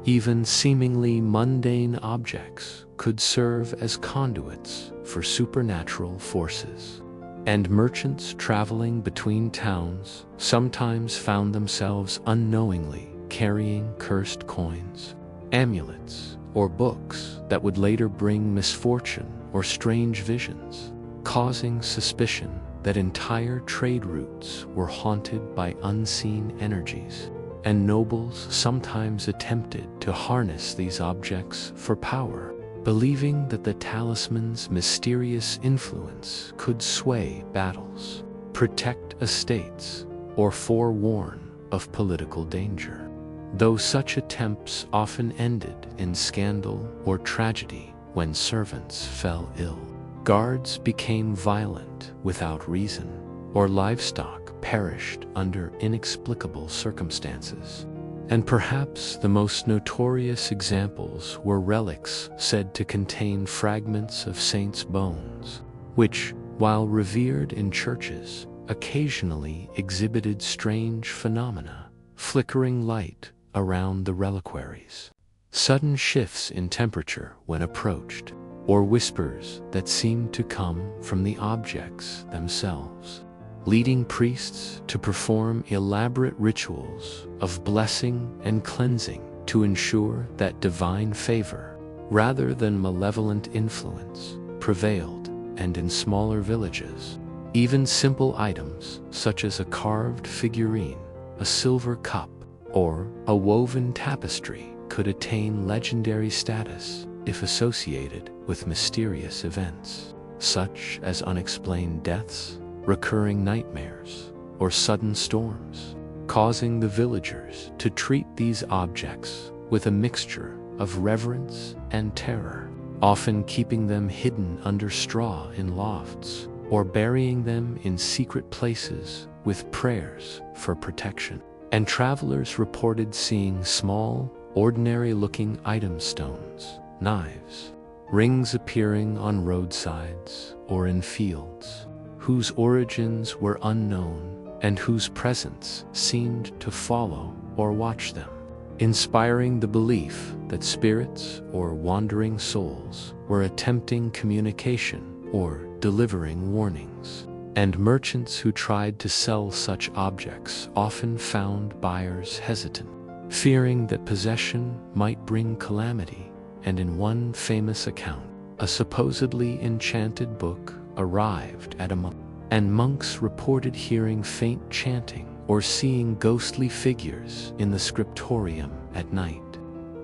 even seemingly mundane objects could serve as conduits for supernatural forces. And merchants traveling between towns sometimes found themselves unknowingly carrying cursed coins, amulets, or books that would later bring misfortune or strange visions, causing suspicion that entire trade routes were haunted by unseen energies, and nobles sometimes attempted to harness these objects for power, believing that the talisman's mysterious influence could sway battles, protect estates, or forewarn of political danger. Though such attempts often ended in scandal or tragedy when servants fell ill, guards became violent without reason, or livestock perished under inexplicable circumstances. And perhaps the most notorious examples were relics said to contain fragments of saints' bones, which, while revered in churches, occasionally exhibited strange phenomena, flickering light around the reliquaries, sudden shifts in temperature when approached, or whispers that seemed to come from the objects themselves, leading priests to perform elaborate rituals of blessing and cleansing to ensure that divine favor, rather than malevolent influence, prevailed. And in smaller villages, even simple items such as a carved figurine, a silver cup, or a woven tapestry could attain legendary status if associated with mysterious events, such as unexplained deaths, recurring nightmares, or sudden storms, causing the villagers to treat these objects with a mixture of reverence and terror, often keeping them hidden under straw in lofts, or burying them in secret places with prayers for protection. And travelers reported seeing small, ordinary-looking item stones, knives, rings appearing on roadsides or in fields, whose origins were unknown and whose presence seemed to follow or watch them, inspiring the belief that spirits or wandering souls were attempting communication or delivering warnings. And merchants who tried to sell such objects often found buyers hesitant, fearing that possession might bring calamity. And in one famous account, a supposedly enchanted book arrived at a monk, and monks reported hearing faint chanting or seeing ghostly figures in the scriptorium at night.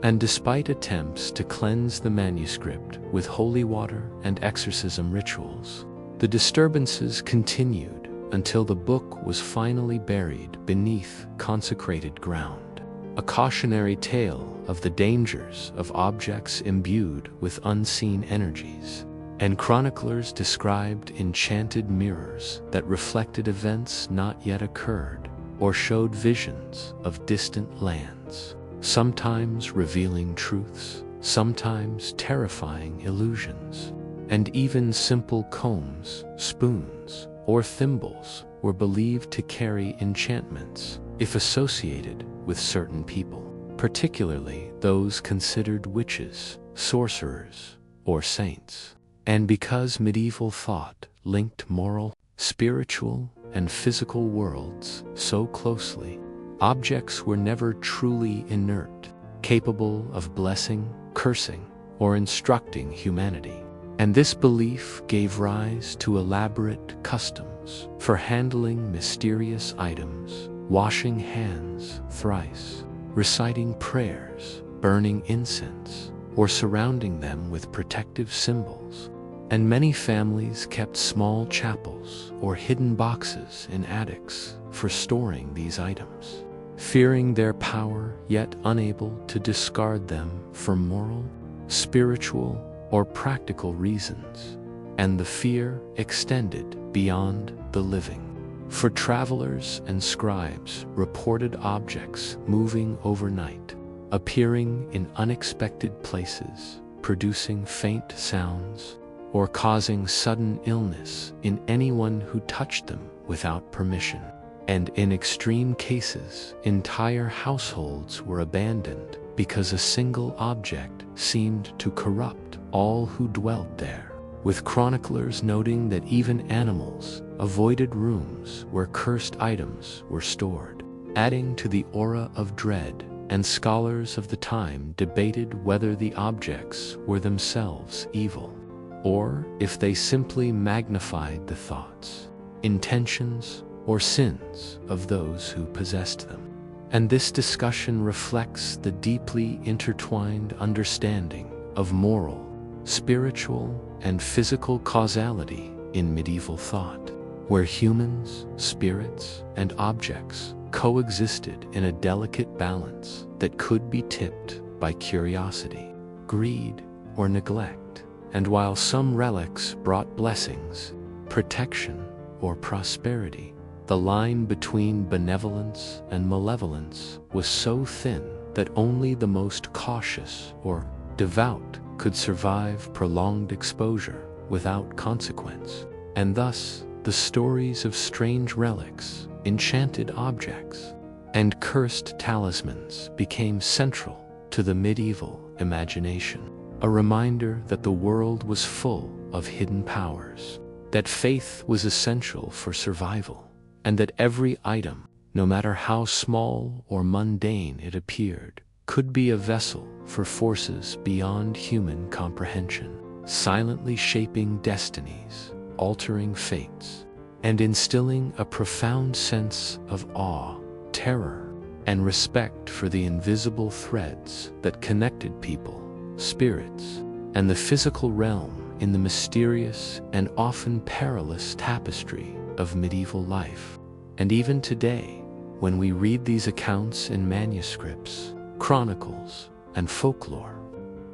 And despite attempts to cleanse the manuscript with holy water and exorcism rituals, the disturbances continued until the book was finally buried beneath consecrated ground, a cautionary tale of the dangers of objects imbued with unseen energies. And chroniclers described enchanted mirrors that reflected events not yet occurred, or showed visions of distant lands, sometimes revealing truths, sometimes terrifying illusions. And even simple combs, spoons, or thimbles were believed to carry enchantments if associated with certain people, particularly those considered witches, sorcerers, or saints. And because medieval thought linked moral, spiritual, and physical worlds so closely, Objects were never truly inert, capable of blessing, cursing, or instructing humanity. And this belief gave rise to elaborate customs for handling mysterious items, washing hands thrice, reciting prayers, burning incense, or surrounding them with protective symbols. And many families kept small chapels or hidden boxes in attics for storing these items, fearing their power yet unable to discard them for moral, spiritual, or practical reasons. And the fear extended beyond the living. For travelers and scribes reported objects moving overnight, appearing in unexpected places, producing faint sounds, or causing sudden illness in anyone who touched them without permission. And in extreme cases, entire households were abandoned because a single object seemed to corrupt all who dwelt there, with chroniclers noting that even animals avoided rooms where cursed items were stored, adding to the aura of dread. And scholars of the time debated whether the objects were themselves evil, or if they simply magnified the thoughts, intentions, or sins of those who possessed them. And this discussion reflects the deeply intertwined understanding of moral, spiritual, and physical causality in medieval thought, where humans, spirits, and objects coexisted in a delicate balance that could be tipped by curiosity, greed, or neglect. And while some relics brought blessings, protection, or prosperity, the line between benevolence and malevolence was so thin that only the most cautious or devout could survive prolonged exposure without consequence. And thus, the stories of strange relics, enchanted objects, and cursed talismans became central to the medieval imagination, a reminder that the world was full of hidden powers, that faith was essential for survival, and that every item, no matter how small or mundane it appeared, could be a vessel for forces beyond human comprehension, silently shaping destinies, altering fates, and instilling a profound sense of awe, terror, and respect for the invisible threads that connected people, spirits, and the physical realm in the mysterious and often perilous tapestry of medieval life. And even today, when we read these accounts in manuscripts, chronicles, and folklore,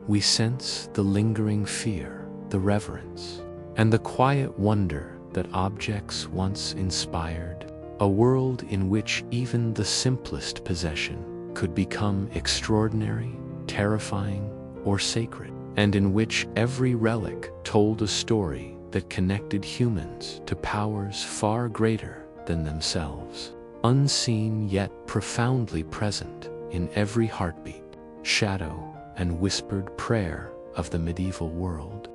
we sense the lingering fear, the reverence, and the quiet wonder that objects once inspired, a world in which even the simplest possession could become extraordinary, terrifying, or sacred, and in which every relic told a story that connected humans to powers far greater than themselves, unseen yet profoundly present in every heartbeat, shadow, and whispered prayer of the medieval world.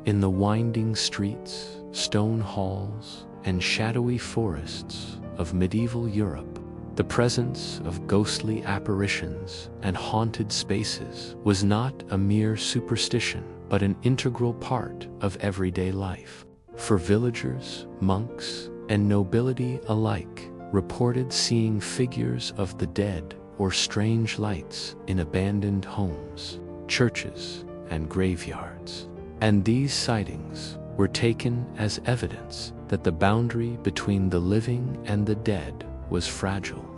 In the winding streets, stone halls, and shadowy forests of medieval Europe, the presence of ghostly apparitions and haunted spaces was not a mere superstition, but an integral part of everyday life. For villagers, monks, and nobility alike reported seeing figures of the dead or strange lights in abandoned homes, churches, and graveyards. And these sightings were taken as evidence that the boundary between the living and the dead was fragile,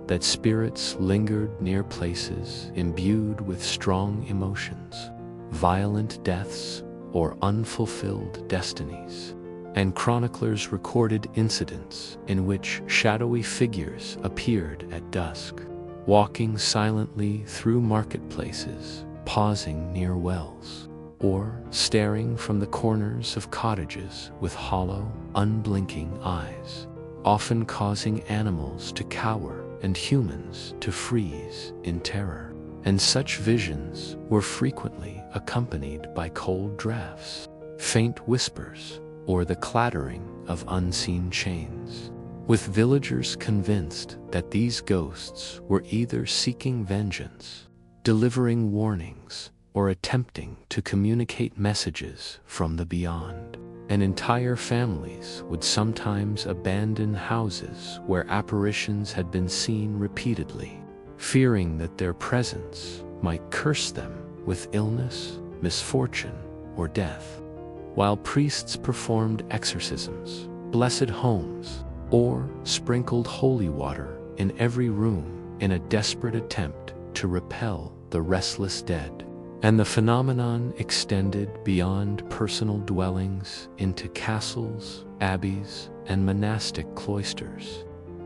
that spirits lingered near places imbued with strong emotions, violent deaths, or unfulfilled destinies. And chroniclers recorded incidents in which shadowy figures appeared at dusk, walking silently through marketplaces, pausing near wells, or staring from the corners of cottages with hollow, unblinking eyes, often causing animals to cower and humans to freeze in terror. And such visions were frequently accompanied by cold draughts, faint whispers, or the clattering of unseen chains, with villagers convinced that these ghosts were either seeking vengeance, delivering warnings, or attempting to communicate messages from the beyond. And entire families would sometimes abandon houses where apparitions had been seen repeatedly, fearing that their presence might curse them with illness, misfortune, or death. While priests performed exorcisms, blessed homes, or sprinkled holy water in every room in a desperate attempt to repel the restless dead. And the phenomenon extended beyond personal dwellings into castles, abbeys, and monastic cloisters,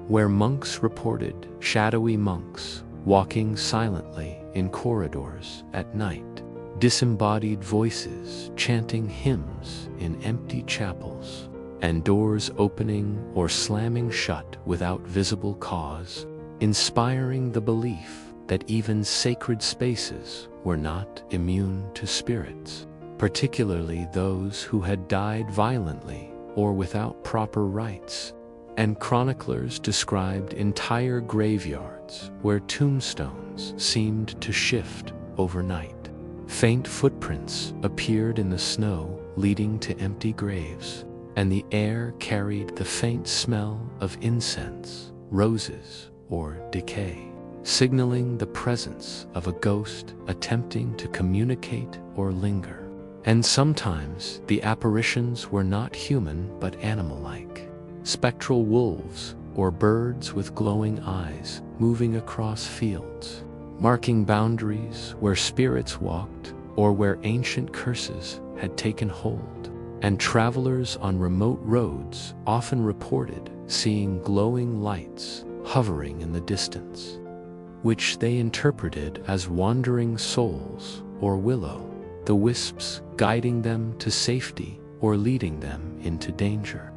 where monks reported shadowy monks walking silently in corridors at night, disembodied voices chanting hymns in empty chapels, and doors opening or slamming shut without visible cause, inspiring the belief that even sacred spaces were not immune to spirits, particularly those who had died violently or without proper rites. And chroniclers described entire graveyards where tombstones seemed to shift overnight. Faint footprints appeared in the snow leading to empty graves, and the air carried the faint smell of incense, roses, or decay, signaling the presence of a ghost attempting to communicate or linger. And sometimes the apparitions were not human but animal-like, spectral wolves or birds with glowing eyes moving across fields, marking boundaries where spirits walked or where ancient curses had taken hold. And travelers on remote roads often reported seeing glowing lights hovering in the distance, which they interpreted as wandering souls or the wisps guiding them to safety or leading them into danger.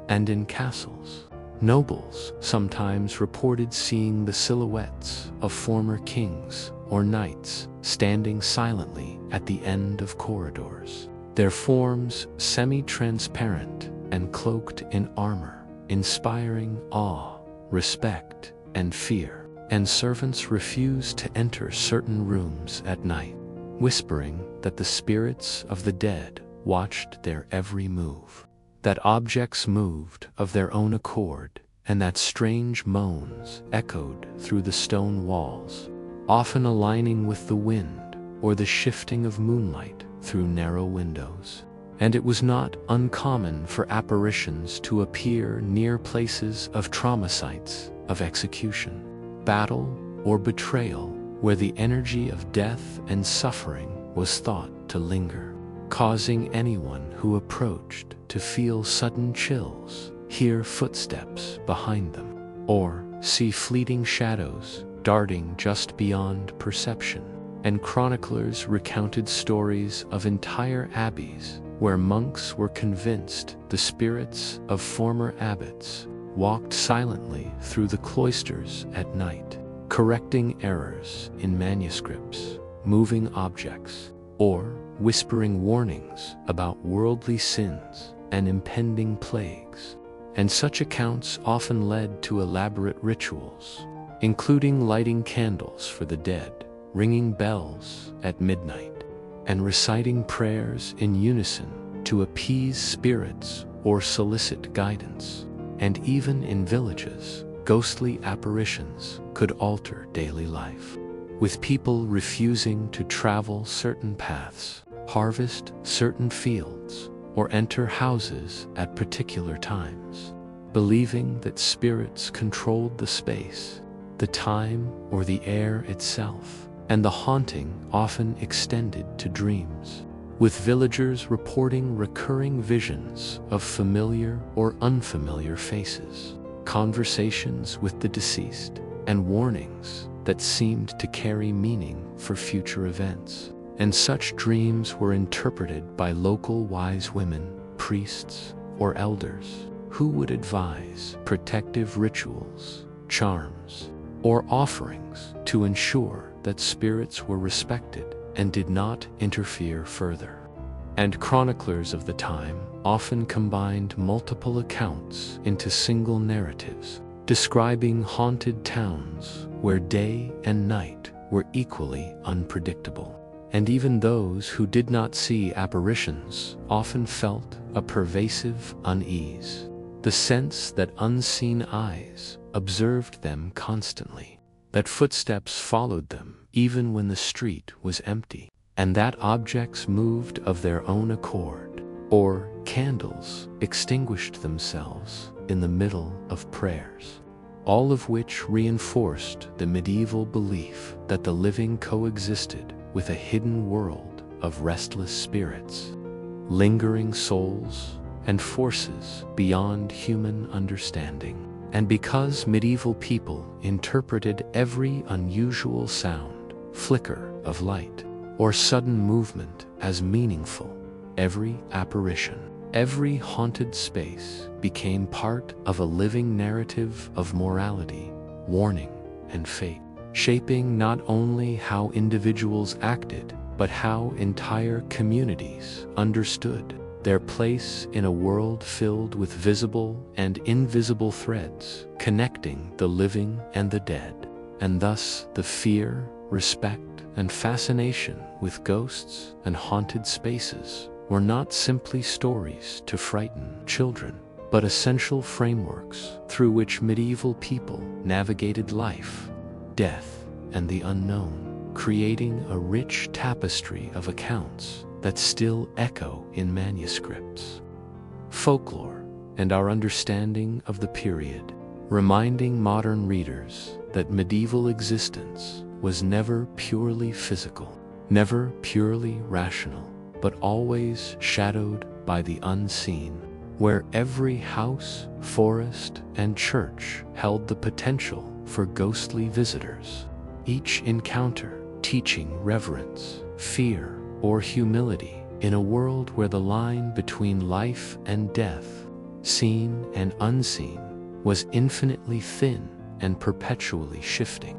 And in castles, nobles sometimes reported seeing the silhouettes of former kings or knights standing silently at the end of corridors, their forms semi-transparent and cloaked in armor, inspiring awe, respect, and fear. And servants refused to enter certain rooms at night, whispering that the spirits of the dead watched their every move, that objects moved of their own accord, and that strange moans echoed through the stone walls, often aligning with the wind or the shifting of moonlight through narrow windows. And it was not uncommon for apparitions to appear near places of trauma sites of execution, battle, or betrayal, where the energy of death and suffering was thought to linger, causing anyone who approached to feel sudden chills, hear footsteps behind them, or see fleeting shadows darting just beyond perception. And chroniclers recounted stories of entire abbeys where monks were convinced the spirits of former abbots walked silently through the cloisters at night, correcting errors in manuscripts, moving objects, or whispering warnings about worldly sins and impending plagues. And such accounts often led to elaborate rituals, including lighting candles for the dead, ringing bells at midnight, and reciting prayers in unison to appease spirits or solicit guidance. And even in villages, ghostly apparitions could alter daily life, with people refusing to travel certain paths, harvest certain fields, or enter houses at particular times, believing that spirits controlled the space, the time, or the air itself. And the haunting often extended to dreams, with villagers reporting recurring visions of familiar or unfamiliar faces, conversations with the deceased, and warnings that seemed to carry meaning for future events. And such dreams were interpreted by local wise women, priests, or elders, who would advise protective rituals, charms, or offerings to ensure that spirits were respected and did not interfere further. and chroniclers of the time often combined multiple accounts into single narratives, describing haunted towns where day and night were equally unpredictable. And even those who did not see apparitions often felt a pervasive unease, the sense that unseen eyes observed them constantly, that footsteps followed them even when the street was empty, and that objects moved of their own accord, or candles extinguished themselves in the middle of prayers, all of which reinforced the medieval belief that the living coexisted with a hidden world of restless spirits, lingering souls, and forces beyond human understanding. And because medieval people interpreted every unusual sound, flicker of light, or sudden movement as meaningful, every apparition, every haunted space became part of a living narrative of morality, warning, and fate, shaping not only how individuals acted, but how entire communities understood their place in a world filled with visible and invisible threads connecting the living and the dead. And thus the fear, respect, and fascination with ghosts and haunted spaces were not simply stories to frighten children, but essential frameworks through which medieval people navigated life, death, and the unknown, creating a rich tapestry of accounts that still echo in manuscripts. Folklore and our understanding of the period, reminding modern readers that medieval existence was never purely physical, never purely rational, but always shadowed by the unseen, where every house, forest, and church held the potential for ghostly visitors, each encounter teaching reverence, fear, or humility in a world where the line between life and death, seen and unseen, was infinitely thin and perpetually shifting.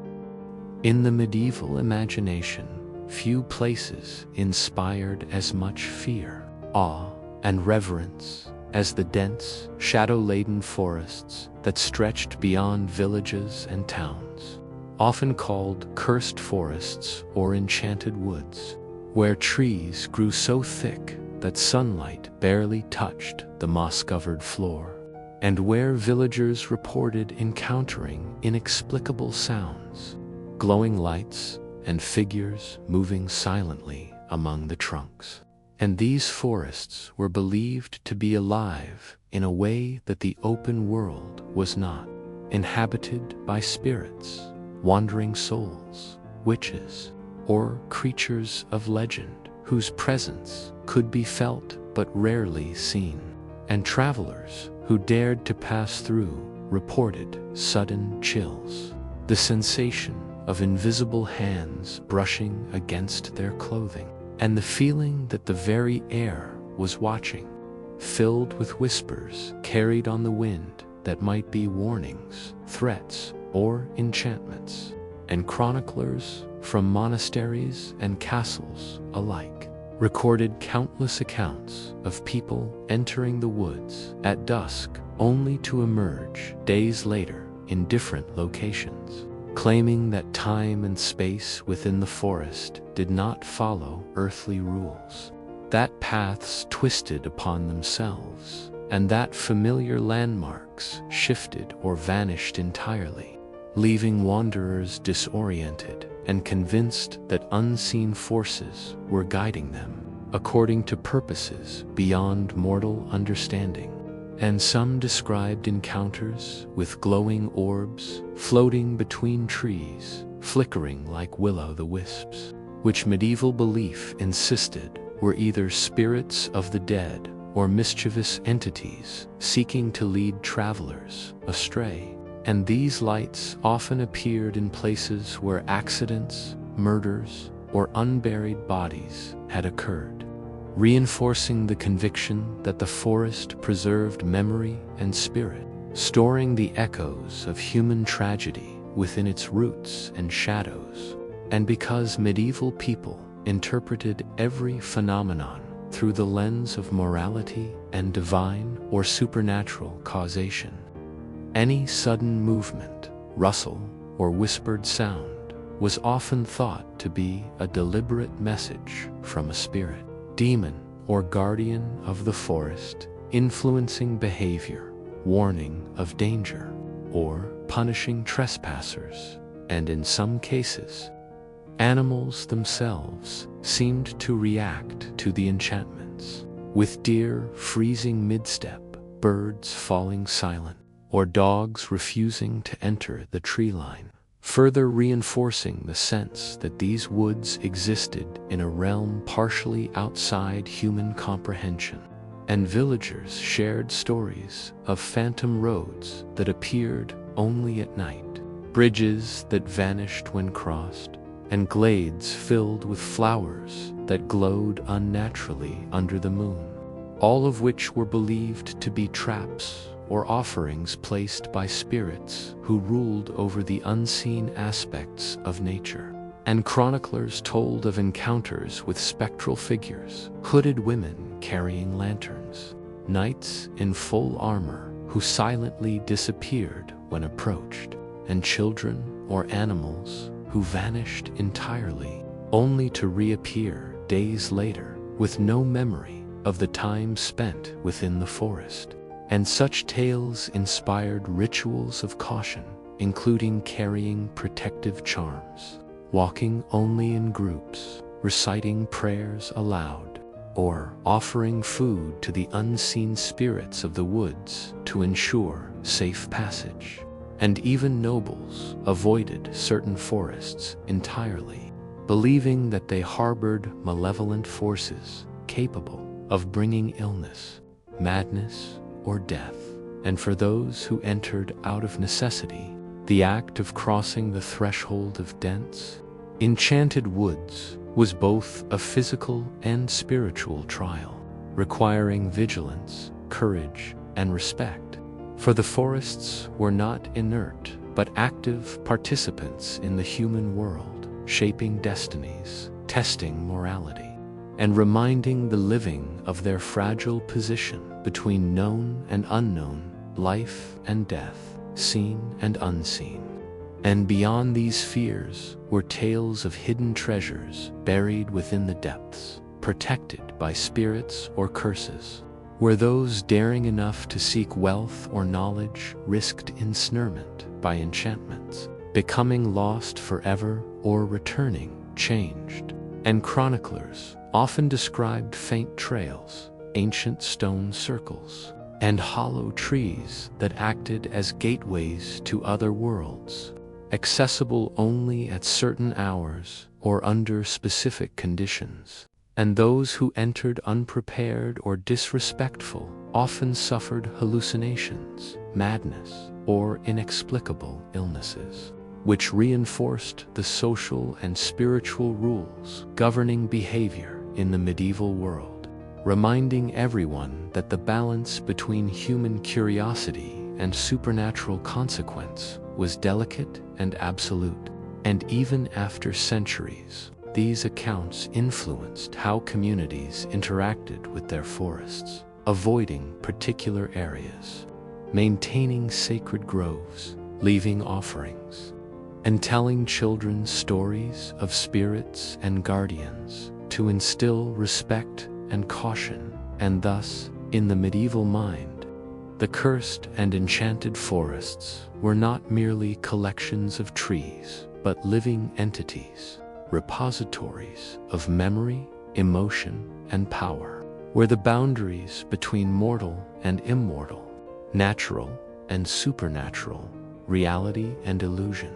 In the medieval imagination, few places inspired as much fear, awe, and reverence as the dense, shadow-laden forests that stretched beyond villages and towns, often called cursed forests or enchanted woods, where trees grew so thick that sunlight barely touched the moss-covered floor, and where villagers reported encountering inexplicable sounds, glowing lights, and figures moving silently among the trunks. And these forests were believed to be alive in a way that the open world was not, inhabited by spirits, wandering souls, witches, or creatures of legend whose presence could be felt but rarely seen. And travelers who dared to pass through reported sudden chills, the sensation of invisible hands brushing against their clothing, and the feeling that the very air was watching, filled with whispers carried on the wind that might be warnings, threats, or enchantments. And chroniclers from monasteries and castles alike recorded countless accounts of people entering the woods at dusk only to emerge days later in different locations, claiming that time and space within the forest did not follow earthly rules, that paths twisted upon themselves, and that familiar landmarks shifted or vanished entirely, leaving wanderers disoriented and convinced that unseen forces were guiding them according to purposes beyond mortal understanding. And some described encounters with glowing orbs floating between trees, flickering like will-o'-the-wisps, which medieval belief insisted were either spirits of the dead or mischievous entities seeking to lead travelers astray. And these lights often appeared in places where accidents, murders, or unburied bodies had occurred, reinforcing the conviction that the forest preserved memory and spirit, storing the echoes of human tragedy within its roots and shadows. And because medieval people interpreted every phenomenon through the lens of morality and divine or supernatural causation. Any sudden movement, rustle, or whispered sound was often thought to be a deliberate message from a spirit, demon, or guardian of the forest, influencing behavior, warning of danger, or punishing trespassers. And in some cases, animals themselves seemed to react to the enchantments, with deer freezing mid-step, birds falling silent, or dogs refusing to enter the tree line, further reinforcing the sense that these woods existed in a realm partially outside human comprehension. And villagers shared stories of phantom roads that appeared only at night, bridges that vanished when crossed, and glades filled with flowers that glowed unnaturally under the moon, all of which were believed to be traps or offerings placed by spirits who ruled over the unseen aspects of nature. And chroniclers told of encounters with spectral figures, hooded women carrying lanterns, knights in full armor who silently disappeared when approached, and children or animals who vanished entirely, only to reappear days later with no memory of the time spent within the forest. And such tales inspired rituals of caution, including carrying protective charms, walking only in groups, reciting prayers aloud, or offering food to the unseen spirits of the woods to ensure safe passage. And even nobles avoided certain forests entirely, believing that they harbored malevolent forces capable of bringing illness, madness, or death. And for those who entered out of necessity, the act of crossing the threshold of dense, enchanted woods was both a physical and spiritual trial, requiring vigilance, courage, and respect. For the forests were not inert, but active participants in the human world, shaping destinies, testing morality, and reminding the living of their fragile position between known and unknown, life and death, seen and unseen. And beyond these fears were tales of hidden treasures buried within the depths, protected by spirits or curses, where those daring enough to seek wealth or knowledge risked ensnarement by enchantments, becoming lost forever or returning changed. And chroniclers often described faint trails, ancient stone circles, and hollow trees that acted as gateways to other worlds, accessible only at certain hours or under specific conditions. And those who entered unprepared or disrespectful often suffered hallucinations, madness, or inexplicable illnesses, which reinforced the social and spiritual rules governing behavior in the medieval world, reminding everyone that the balance between human curiosity and supernatural consequence was delicate and absolute. And even after centuries, these accounts influenced how communities interacted with their forests, avoiding particular areas, maintaining sacred groves, leaving offerings, and telling children stories of spirits and guardians to instill respect and caution. And thus, in the medieval mind, the cursed and enchanted forests were not merely collections of trees, but living entities, repositories of memory, emotion, and power, where the boundaries between mortal and immortal, natural and supernatural, reality and illusion,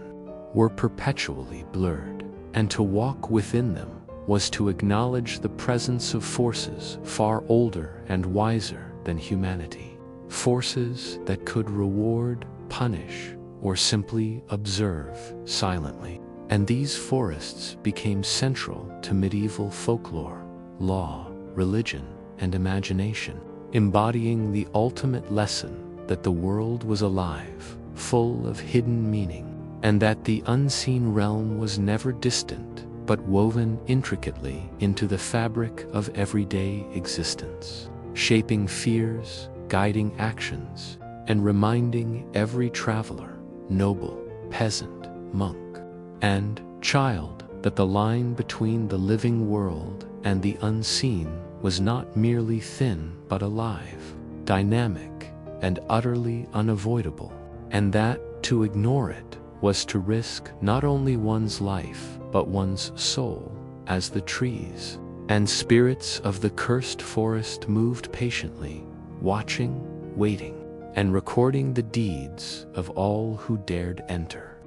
were perpetually blurred. And to walk within them was to acknowledge the presence of forces far older and wiser than humanity, forces that could reward, punish, or simply observe silently. And these forests became central to medieval folklore, law, religion, and imagination, embodying the ultimate lesson that the world was alive, full of hidden meaning, and that the unseen realm was never distant, but woven intricately into the fabric of everyday existence, shaping fears, guiding actions, and reminding every traveler, noble, peasant, monk, and child that the line between the living world and the unseen was not merely thin but alive, dynamic, and utterly unavoidable, and that to ignore it was to risk not only one's life but one's soul, as the trees and spirits of the cursed forest moved patiently, watching, waiting, and recording the deeds of all who dared enter.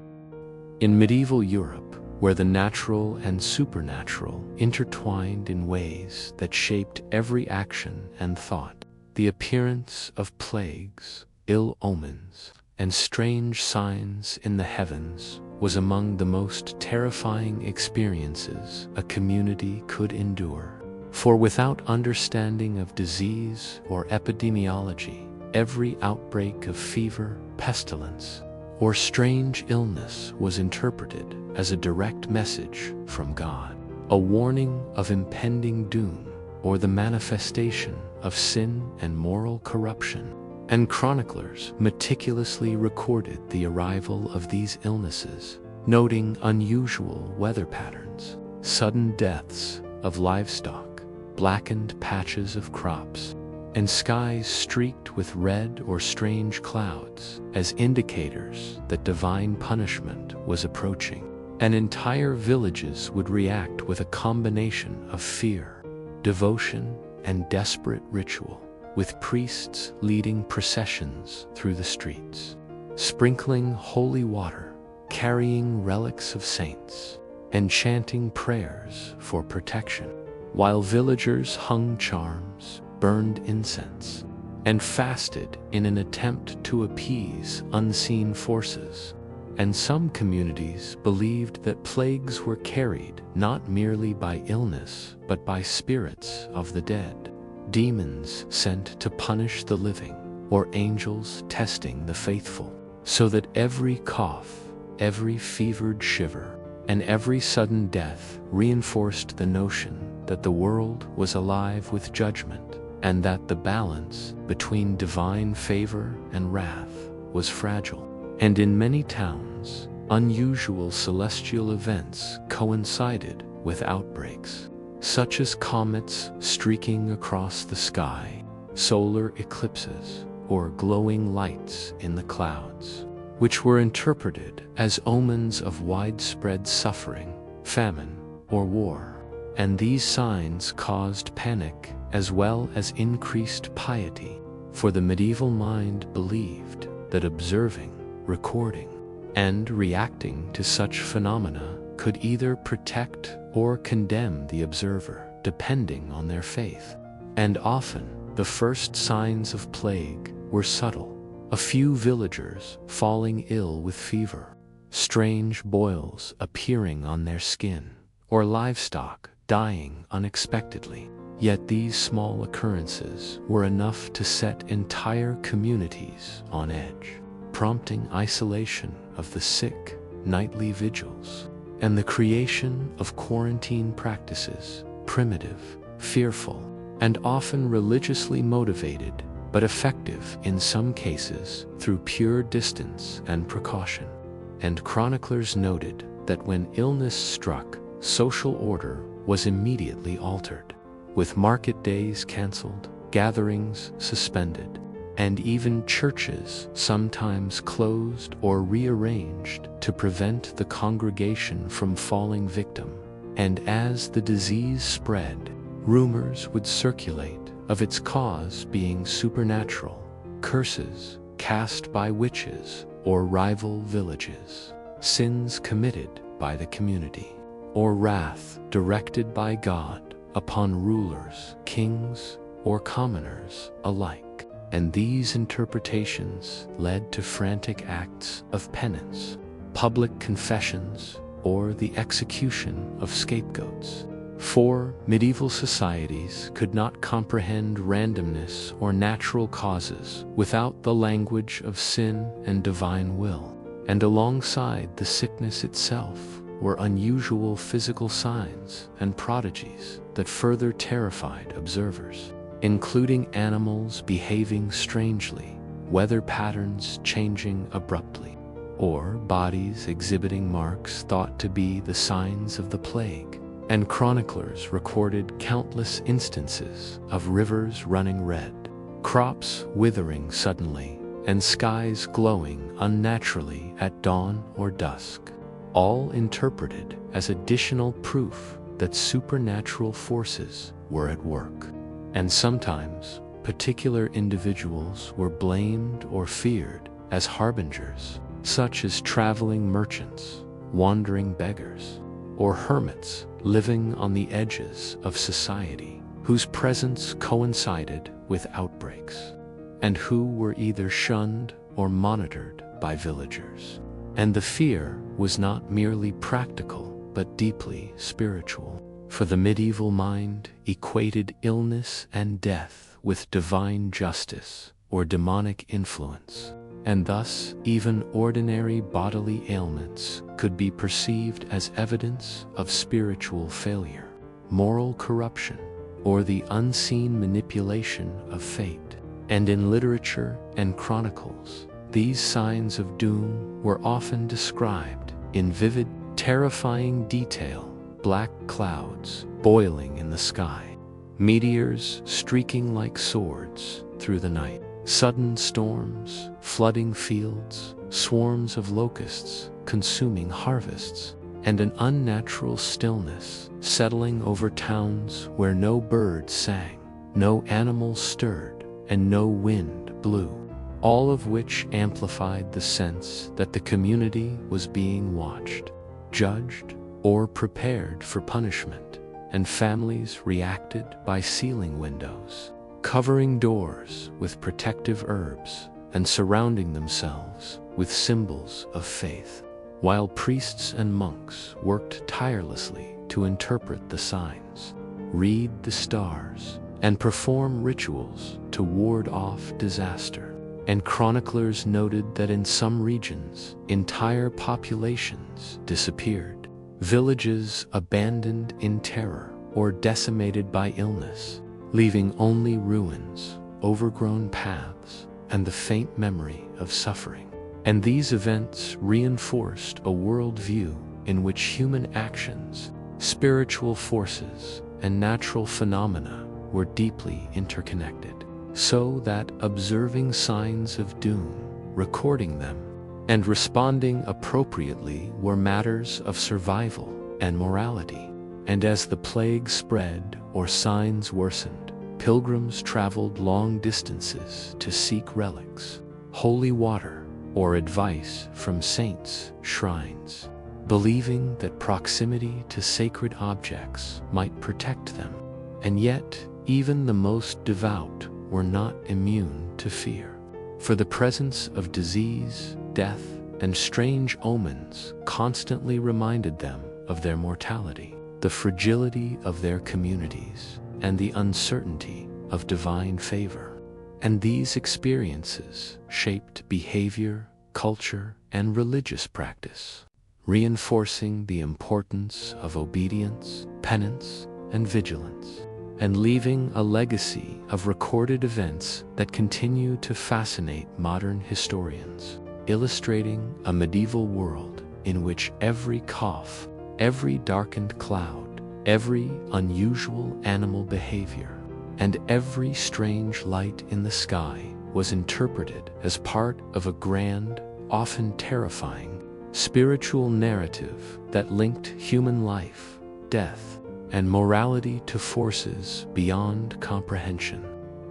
In medieval Europe, where the natural and supernatural intertwined in ways that shaped every action and thought, the appearance of plagues, ill omens, and strange signs in the heavens was among the most terrifying experiences a community could endure. For without understanding of disease or epidemiology, every outbreak of fever, pestilence, or strange illness was interpreted as a direct message from God, a warning of impending doom, or the manifestation of sin and moral corruption. And chroniclers meticulously recorded the arrival of these illnesses, noting unusual weather patterns, sudden deaths of livestock, blackened patches of crops, and skies streaked with red or strange clouds as indicators that divine punishment was approaching. And entire villages would react with a combination of fear, devotion, and desperate ritual, with priests leading processions through the streets, sprinkling holy water, carrying relics of saints, and chanting prayers for protection, while villagers hung charms, burned incense, and fasted in an attempt to appease unseen forces. And some communities believed that plagues were carried not merely by illness but by spirits of the dead, demons sent to punish the living, or angels testing the faithful, so that every cough, every fevered shiver, and every sudden death reinforced the notion that the world was alive with judgment, and that the balance between divine favor and wrath was fragile. And in many towns, unusual celestial events coincided with outbreaks, such as comets streaking across the sky, solar eclipses, or glowing lights in the clouds, which were interpreted as omens of widespread suffering, famine, or war. And these signs caused panic as well as increased piety, for the medieval mind believed that observing, recording, and reacting to such phenomena could either protect or condemn the observer, depending on their faith. And often, the first signs of plague were subtle: a few villagers falling ill with fever, strange boils appearing on their skin, or livestock dying unexpectedly. Yet these small occurrences were enough to set entire communities on edge, prompting isolation of the sick, nightly vigils, and the creation of quarantine practices, primitive, fearful, and often religiously motivated, but effective in some cases through pure distance and precaution. And chroniclers noted that when illness struck, social order was immediately altered, with market days cancelled, gatherings suspended, and even churches sometimes closed or rearranged to prevent the congregation from falling victim. And as the disease spread, rumors would circulate of its cause being supernatural, curses cast by witches or rival villages, sins committed by the community, or wrath directed by God upon rulers, kings, or commoners alike. And these interpretations led to frantic acts of penance, public confessions, or the execution of scapegoats. For medieval societies could not comprehend randomness or natural causes without the language of sin and divine will. And alongside the sickness itself were unusual physical signs and prodigies that further terrified observers, including animals behaving strangely, weather patterns changing abruptly, or bodies exhibiting marks thought to be the signs of the plague. And chroniclers recorded countless instances of rivers running red, crops withering suddenly, and skies glowing unnaturally at dawn or dusk, all interpreted as additional proof that supernatural forces were at work. And sometimes, particular individuals were blamed or feared as harbingers, such as traveling merchants, wandering beggars, or hermits living on the edges of society, whose presence coincided with outbreaks, and who were either shunned or monitored by villagers. And the fear was not merely practical, but deeply spiritual, for the medieval mind equated illness and death with divine justice or demonic influence, and thus even ordinary bodily ailments could be perceived as evidence of spiritual failure, moral corruption, or the unseen manipulation of fate. And in literature and chronicles, these signs of doom were often described in vivid, terrifying detail: black clouds boiling in the sky, meteors streaking like swords through the night, sudden storms flooding fields, swarms of locusts consuming harvests, and an unnatural stillness settling over towns where no bird sang, no animal stirred, and no wind blew, all of which amplified the sense that the community was being watched, judged, or prepared for punishment, and families reacted by sealing windows, covering doors with protective herbs, and surrounding themselves with symbols of faith, while priests and monks worked tirelessly to interpret the signs, read the stars, and perform rituals to ward off disaster. And chroniclers noted that in some regions, entire populations disappeared, villages abandoned in terror or decimated by illness, leaving only ruins, overgrown paths, and the faint memory of suffering. And these events reinforced a worldview in which human actions, spiritual forces, and natural phenomena were deeply interconnected, so that observing signs of doom, recording them, and responding appropriately were matters of survival and morality. And as the plague spread or signs worsened, pilgrims traveled long distances to seek relics, holy water, or advice from saints' shrines, believing that proximity to sacred objects might protect them. And yet, even the most devout were not immune to fear, for the presence of disease, death, and strange omens constantly reminded them of their mortality, the fragility of their communities, and the uncertainty of divine favor. And these experiences shaped behavior, culture, and religious practice, reinforcing the importance of obedience, penance, and vigilance, and leaving a legacy of recorded events that continue to fascinate modern historians, illustrating a medieval world in which every cough, every darkened cloud, every unusual animal behavior, and every strange light in the sky was interpreted as part of a grand, often terrifying, spiritual narrative that linked human life, death, and morality to forces beyond comprehension,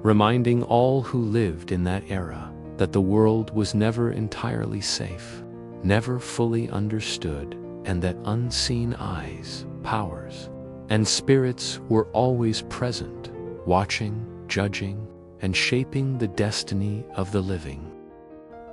reminding all who lived in that era that the world was never entirely safe, never fully understood, and that unseen eyes, powers, and spirits were always present, watching, judging, and shaping the destiny of the living.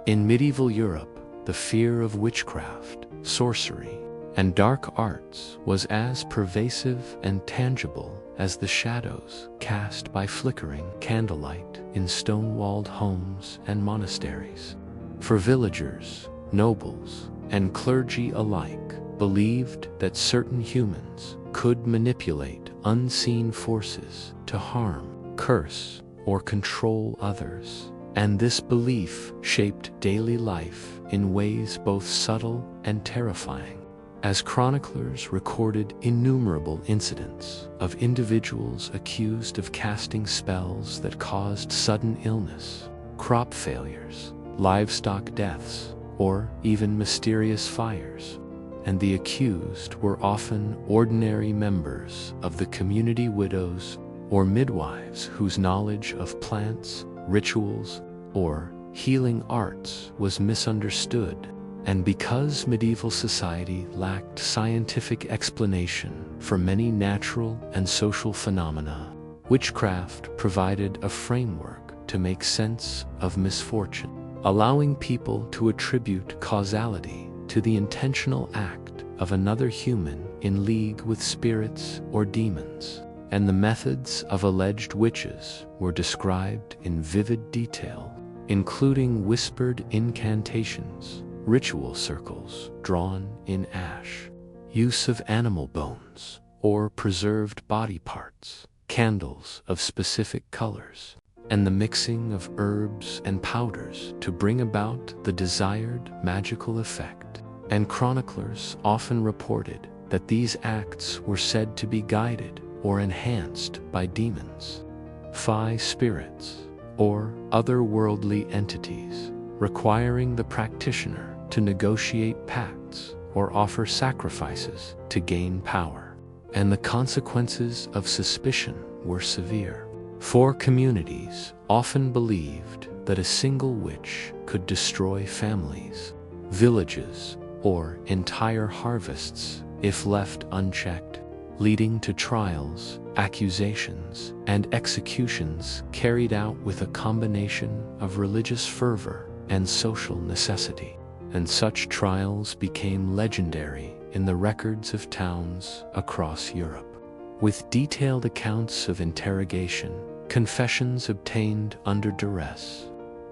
In medieval Europe, the fear of witchcraft, sorcery, and dark arts was as pervasive and tangible as the shadows cast by flickering candlelight in stone-walled homes and monasteries. For villagers, nobles, and clergy alike, believed that certain humans could manipulate unseen forces to harm, curse, or control others, and this belief shaped daily life in ways both subtle and terrifying. As chroniclers recorded innumerable incidents of individuals accused of casting spells that caused sudden illness, crop failures, livestock deaths, or even mysterious fires, and the accused were often ordinary members of the community, widows or midwives whose knowledge of plants, rituals, or healing arts was misunderstood. And because medieval society lacked scientific explanation for many natural and social phenomena, witchcraft provided a framework to make sense of misfortune, allowing people to attribute causality to the intentional act of another human in league with spirits or demons. And the methods of alleged witches were described in vivid detail, including whispered incantations, ritual circles drawn in ash, use of animal bones or preserved body parts, candles of specific colors, and the mixing of herbs and powders to bring about the desired magical effect. And chroniclers often reported that these acts were said to be guided or enhanced by demons, fey spirits, or otherworldly entities, requiring the practitioner to negotiate pacts or offer sacrifices to gain power. And the consequences of suspicion were severe, for communities often believed that a single witch could destroy families, villages, or entire harvests if left unchecked, leading to trials, accusations, and executions carried out with a combination of religious fervor and social necessity. And such trials became legendary in the records of towns across Europe, with detailed accounts of interrogation, confessions obtained under duress,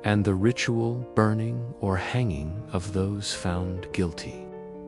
and the ritual burning or hanging of those found guilty,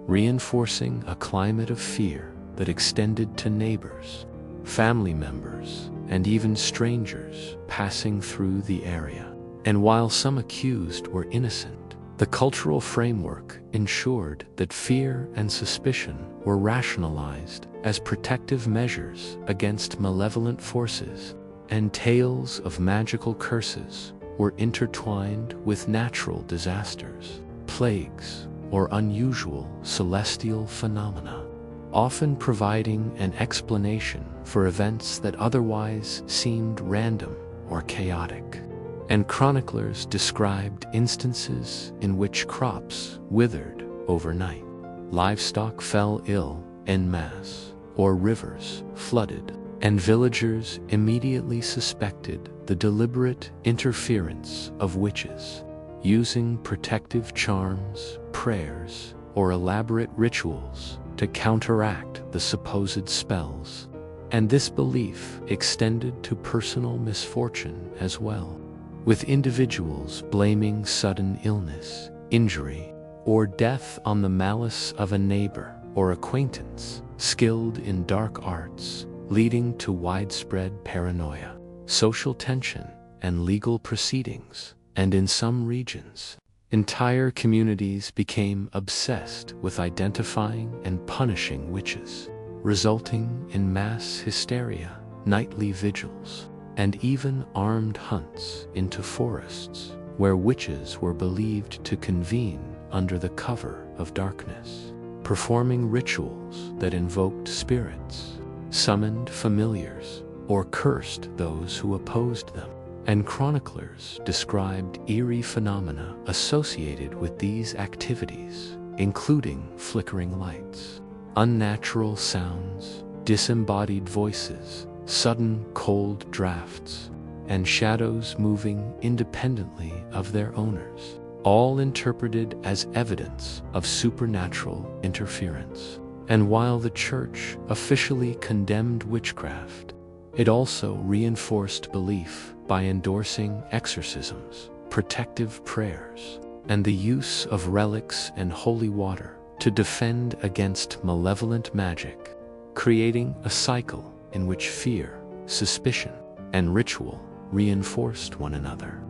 reinforcing a climate of fear that extended to neighbors, family members, and even strangers passing through the area. And while some accused were innocent, the cultural framework ensured that fear and suspicion were rationalized as protective measures against malevolent forces, and tales of magical curses were intertwined with natural disasters, plagues, or unusual celestial phenomena, often providing an explanation for events that otherwise seemed random or chaotic. And chroniclers described instances in which crops withered overnight, livestock fell ill en masse, or rivers flooded, and villagers immediately suspected the deliberate interference of witches, using protective charms, prayers, or elaborate rituals to counteract the supposed spells. And this belief extended to personal misfortune as well, with individuals blaming sudden illness, injury, or death on the malice of a neighbor or acquaintance skilled in dark arts, leading to widespread paranoia, social tension, and legal proceedings. And in some regions, entire communities became obsessed with identifying and punishing witches, resulting in mass hysteria, nightly vigils, and even armed hunts into forests where witches were believed to convene under the cover of darkness, performing rituals that invoked spirits, summoned familiars, or cursed those who opposed them. And chroniclers described eerie phenomena associated with these activities, including flickering lights, unnatural sounds, disembodied voices, sudden cold drafts, and shadows moving independently of their owners, all interpreted as evidence of supernatural interference. And while the Church officially condemned witchcraft, it also reinforced belief by endorsing exorcisms, protective prayers, and the use of relics and holy water to defend against malevolent magic, creating a cycle in which fear, suspicion, and ritual reinforced one another.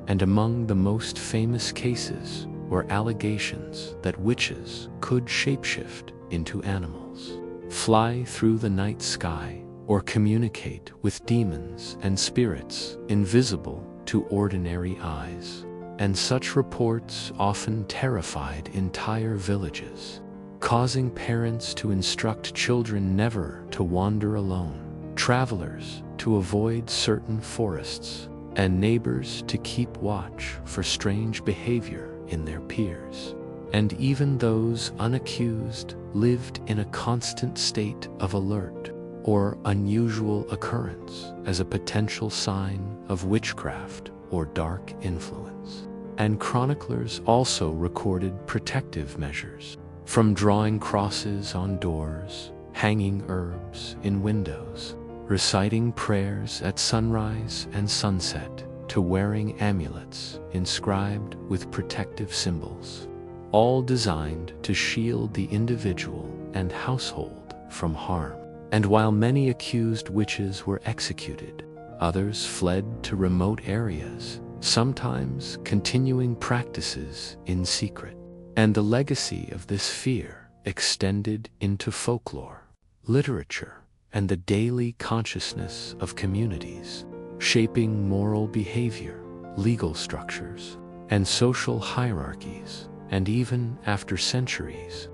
And among the most famous cases were allegations that witches could shapeshift into animals, fly through the night sky, or communicate with demons and spirits invisible to ordinary eyes. And such reports often terrified entire villages, causing parents to instruct children never to wander alone, travelers to avoid certain forests, and neighbors to keep watch for strange behavior in their peers. And even those unaccused lived in a constant state of alert or unusual occurrence as a potential sign of witchcraft or dark influence. And chroniclers also recorded protective measures, from drawing crosses on doors, hanging herbs in windows, reciting prayers at sunrise and sunset, to wearing amulets inscribed with protective symbols, all designed to shield the individual and household from harm. And while many accused witches were executed, others fled to remote areas, sometimes continuing practices in secret. And the legacy of this fear extended into folklore, literature, and the daily consciousness of communities, shaping moral behavior, legal structures, and social hierarchies. And even after centuries,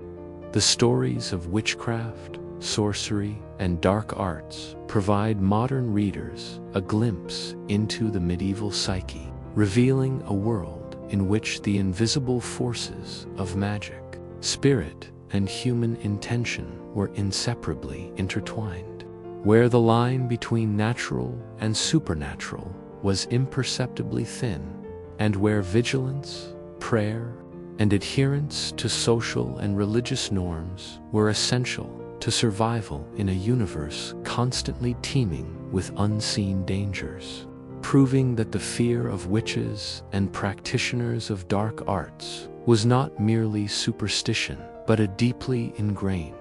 the stories of witchcraft, sorcery, and dark arts provide modern readers a glimpse into the medieval psyche, revealing a world in which the invisible forces of magic, spirit, and human intention were inseparably intertwined, where the line between natural and supernatural was imperceptibly thin, and where vigilance, prayer, and adherence to social and religious norms were essential to survival in a universe constantly teeming with unseen dangers, proving that the fear of witches and practitioners of dark arts was not merely superstition, but a deeply ingrained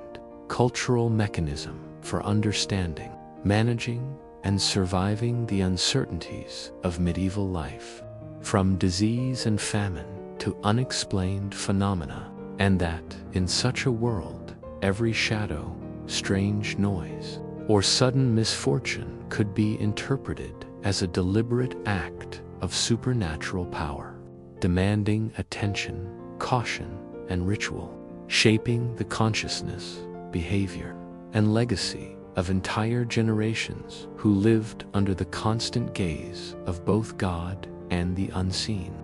cultural mechanism for understanding, managing, and surviving the uncertainties of medieval life, from disease and famine to unexplained phenomena, and that, in such a world, every shadow, strange noise, or sudden misfortune could be interpreted as a deliberate act of supernatural power, demanding attention, caution, and ritual, shaping the consciousness, behavior, and legacy of entire generations who lived under the constant gaze of both God and the unseen.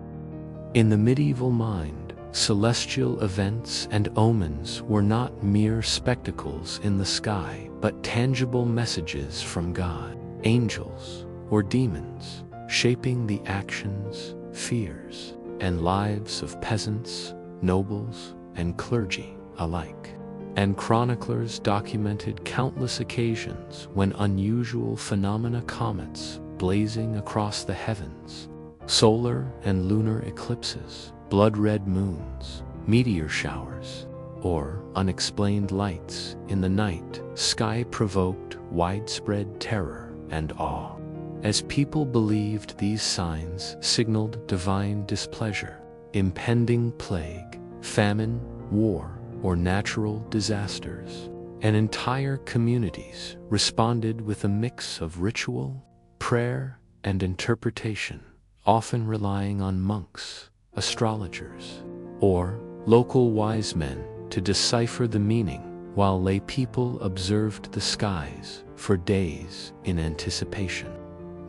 In the medieval mind, celestial events and omens were not mere spectacles in the sky, but tangible messages from God, angels, or demons, shaping the actions, fears, and lives of peasants, nobles, and clergy alike. And chroniclers documented countless occasions when unusual phenomena, comets blazing across the heavens, solar and lunar eclipses, blood-red moons, meteor showers, or unexplained lights in the night sky provoked widespread terror and awe, as people believed these signs signaled divine displeasure, impending plague, famine, war, or natural disasters. And entire communities responded with a mix of ritual, prayer, and interpretation, often relying on monks, astrologers, or local wise men to decipher the meaning, while lay people observed the skies for days in anticipation,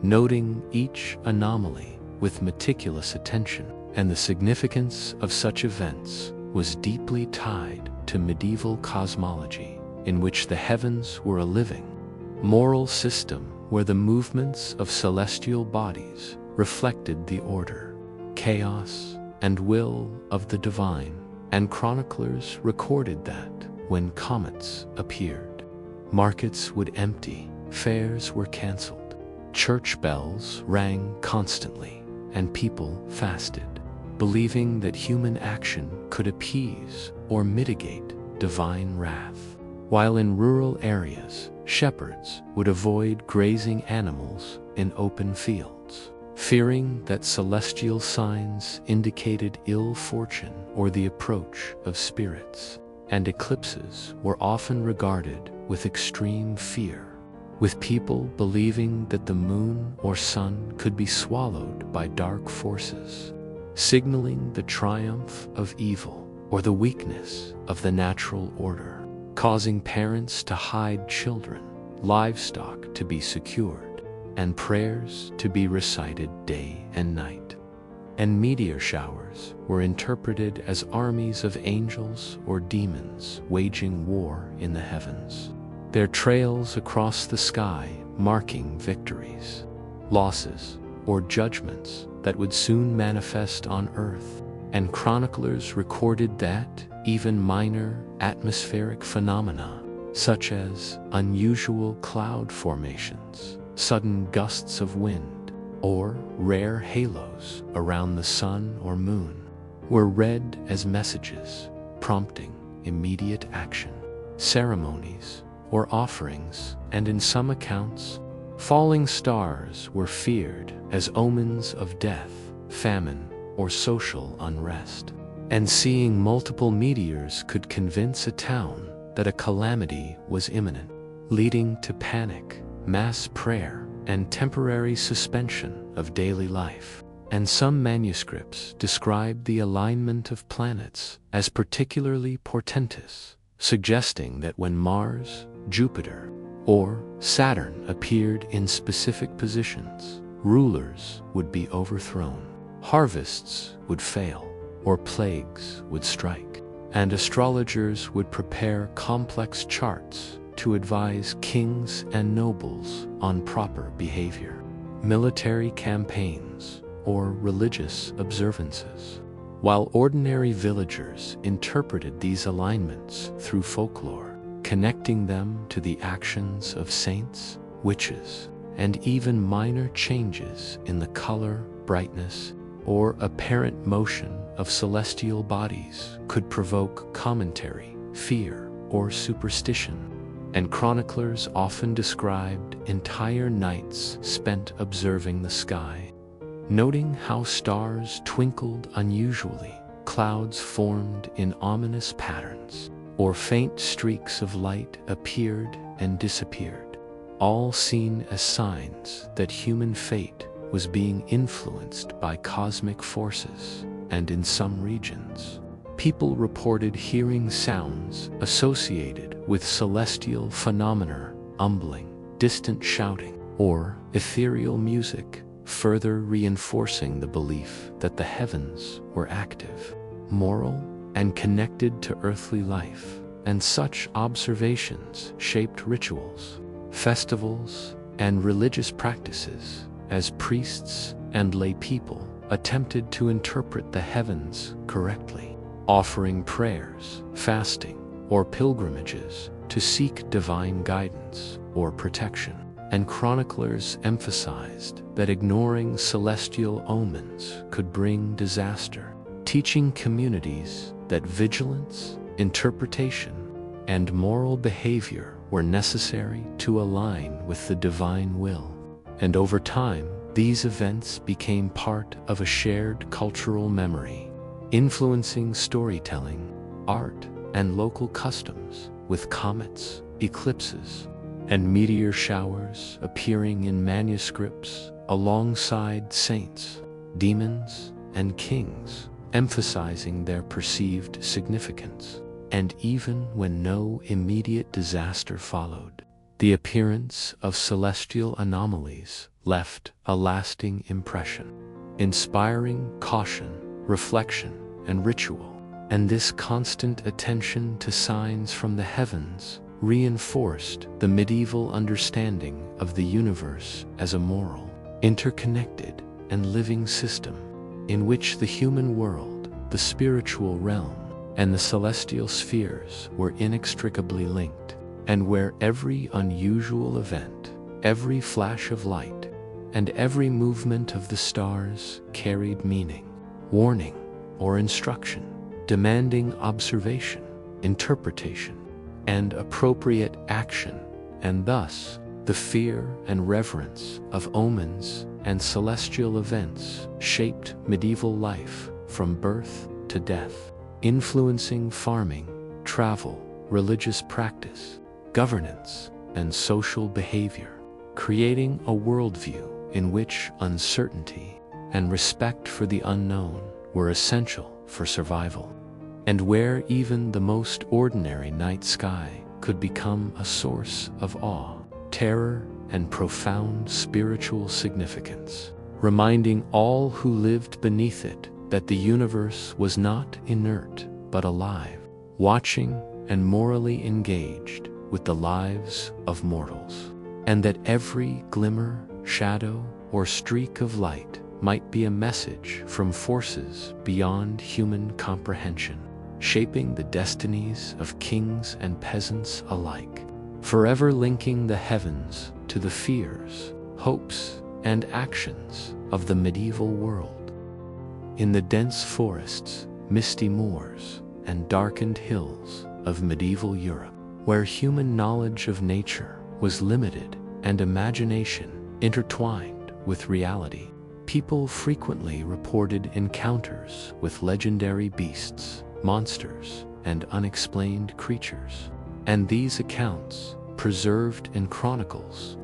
noting each anomaly with meticulous attention. And the significance of such events was deeply tied to medieval cosmology, in which the heavens were a living, moral system where the movements of celestial bodies reflected the order, chaos, and will of the divine. And chroniclers recorded that when comets appeared, markets would empty, fairs were cancelled, church bells rang constantly, and people fasted, believing that human action could appease or mitigate divine wrath. While in rural areas, shepherds would avoid grazing animals in open fields, fearing that celestial signs indicated ill fortune or the approach of spirits. And eclipses were often regarded with extreme fear, with people believing that the moon or sun could be swallowed by dark forces, signaling the triumph of evil or the weakness of the natural order, causing parents to hide children, livestock to be secured, and prayers to be recited day and night. And meteor showers were interpreted as armies of angels or demons waging war in the heavens, their trails across the sky marking victories, losses, or judgments that would soon manifest on earth. And chroniclers recorded that even minor atmospheric phenomena, such as unusual cloud formations, sudden gusts of wind, or rare halos around the sun or moon, were read as messages prompting immediate action, ceremonies, or offerings. And in some accounts, falling stars were feared as omens of death, famine, or social unrest. And seeing multiple meteors could convince a town that a calamity was imminent, leading to panic, mass prayer, and temporary suspension of daily life. And some manuscripts describe the alignment of planets as particularly portentous, suggesting that when Mars, Jupiter, or Saturn appeared in specific positions, rulers would be overthrown, harvests would fail, or plagues would strike. And astrologers would prepare complex charts to advise kings and nobles on proper behavior, military campaigns, or religious observances, while ordinary villagers interpreted these alignments through folklore, connecting them to the actions of saints, witches, and even minor changes in the color, brightness, or apparent motion of celestial bodies could provoke commentary, fear, or superstition. And chroniclers often described entire nights spent observing the sky, noting how stars twinkled unusually, clouds formed in ominous patterns, or faint streaks of light appeared and disappeared, all seen as signs that human fate was being influenced by cosmic forces. And in some regions, people reported hearing sounds associated with celestial phenomena, rumbling, distant shouting, or ethereal music, further reinforcing the belief that the heavens were active, moral, and connected to earthly life. And such observations shaped rituals, festivals, and religious practices as priests and lay people attempted to interpret the heavens correctly, offering prayers, fasting, or pilgrimages to seek divine guidance or protection. And chroniclers emphasized that ignoring celestial omens could bring disaster, teaching communities that vigilance, interpretation, and moral behavior were necessary to align with the divine will. And over time, these events became part of a shared cultural memory, influencing storytelling, art, and local customs, with comets, eclipses, and meteor showers appearing in manuscripts alongside saints, demons, and kings, emphasizing their perceived significance. And even when no immediate disaster followed, the appearance of celestial anomalies left a lasting impression, inspiring caution, reflection, and ritual. And this constant attention to signs from the heavens reinforced the medieval understanding of the universe as a moral, interconnected, and living system, in which the human world, the spiritual realm, and the celestial spheres were inextricably linked, and where every unusual event, every flash of light, and every movement of the stars carried meaning, warning, or instruction. demanding observation, interpretation, and appropriate action, and thus the fear and reverence of omens and celestial events shaped medieval life from birth to death, influencing farming, travel, religious practice, governance, and social behavior, creating a worldview in which uncertainty and respect for the unknown were essential for survival, and where even the most ordinary night sky could become a source of awe, terror, and profound spiritual significance, reminding all who lived beneath it that the universe was not inert but alive, watching and morally engaged with the lives of mortals, and that every glimmer, shadow, or streak of light might be a message from forces beyond human comprehension, shaping the destinies of kings and peasants alike, forever linking the heavens to the fears, hopes, and actions of the medieval world. In the dense forests, misty moors, and darkened hills of medieval Europe, where human knowledge of nature was limited and imagination intertwined with reality, people frequently reported encounters with legendary beasts, monsters, and unexplained creatures. And these accounts, preserved in chronicles,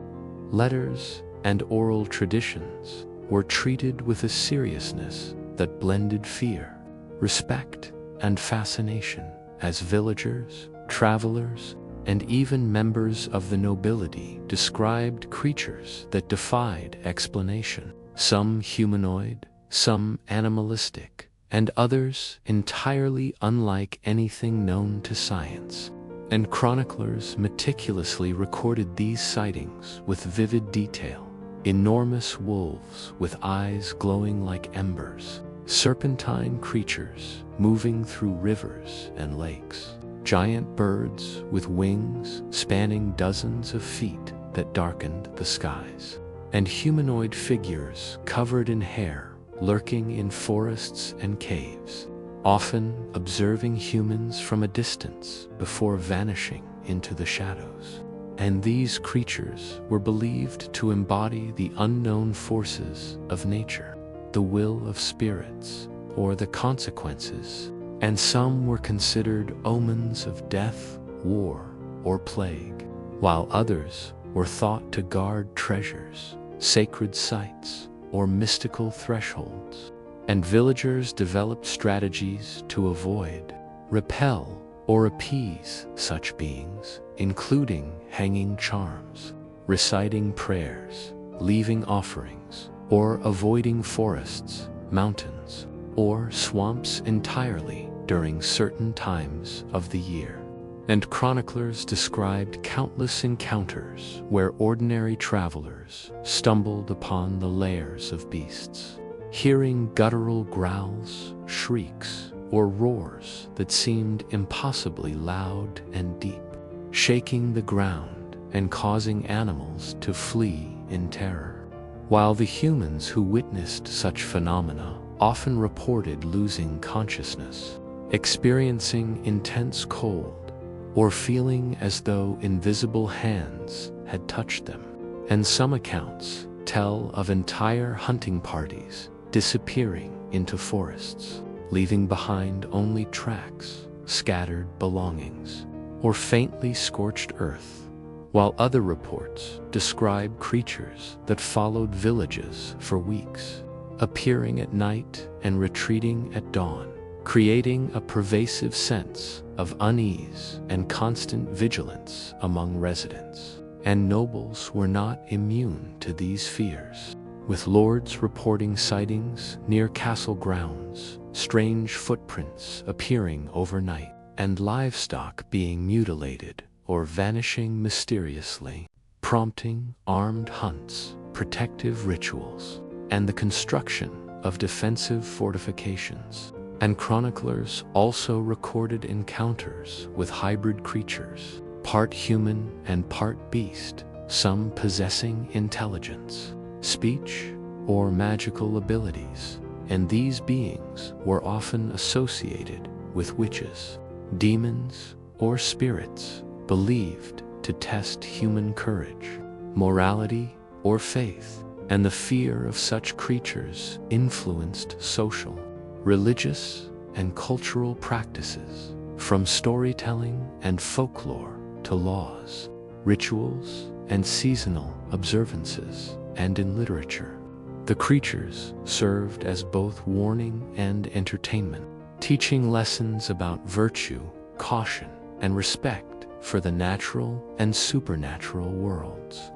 letters, and oral traditions, were treated with a seriousness that blended fear, respect, and fascination, as villagers, travelers, and even members of the nobility described creatures that defied explanation, some humanoid, some animalistic, and others entirely unlike anything known to science. And chroniclers meticulously recorded these sightings with vivid detail: enormous wolves with eyes glowing like embers, serpentine creatures moving through rivers and lakes, giant birds with wings spanning dozens of feet that darkened the skies, and humanoid figures covered in hair lurking in forests and caves, often observing humans from a distance before vanishing into the shadows. And these creatures were believed to embody the unknown forces of nature, the will of spirits, or the consequences, and some were considered omens of death, war, or plague, while others were thought to guard treasures, sacred sites, or mystical thresholds. And villagers developed strategies to avoid, repel, or appease such beings, including hanging charms, reciting prayers, leaving offerings, or avoiding forests, mountains, or swamps entirely during certain times of the year. And chroniclers described countless encounters where ordinary travelers stumbled upon the lairs of beasts, hearing guttural growls, shrieks, or roars that seemed impossibly loud and deep, shaking the ground and causing animals to flee in terror. While the humans who witnessed such phenomena often reported losing consciousness, experiencing intense cold, or feeling as though invisible hands had touched them. And some accounts tell of entire hunting parties disappearing into forests, leaving behind only tracks, scattered belongings, or faintly scorched earth, while other reports describe creatures that followed villages for weeks, appearing at night and retreating at dawn, creating a pervasive sense of unease and constant vigilance among residents. And nobles were not immune to these fears, with lords reporting sightings near castle grounds, strange footprints appearing overnight, and livestock being mutilated or vanishing mysteriously, prompting armed hunts, protective rituals, and the construction of defensive fortifications. And chroniclers also recorded encounters with hybrid creatures, part human and part beast, some possessing intelligence, speech, or magical abilities. And these beings were often associated with witches, demons, or spirits believed to test human courage, morality, or faith, and the fear of such creatures influenced social, religious, and cultural practices, from storytelling and folklore to laws, rituals, and seasonal observances, and in literature. The creatures served as both warning and entertainment, teaching lessons about virtue, caution, and respect for the natural and supernatural worlds.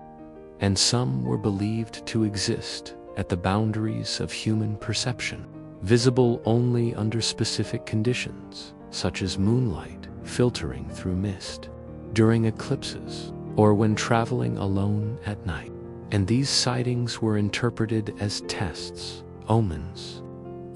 And some were believed to exist at the boundaries of human perception, visible only under specific conditions, such as moonlight filtering through mist, during eclipses, or when traveling alone at night. And these sightings were interpreted as tests, omens,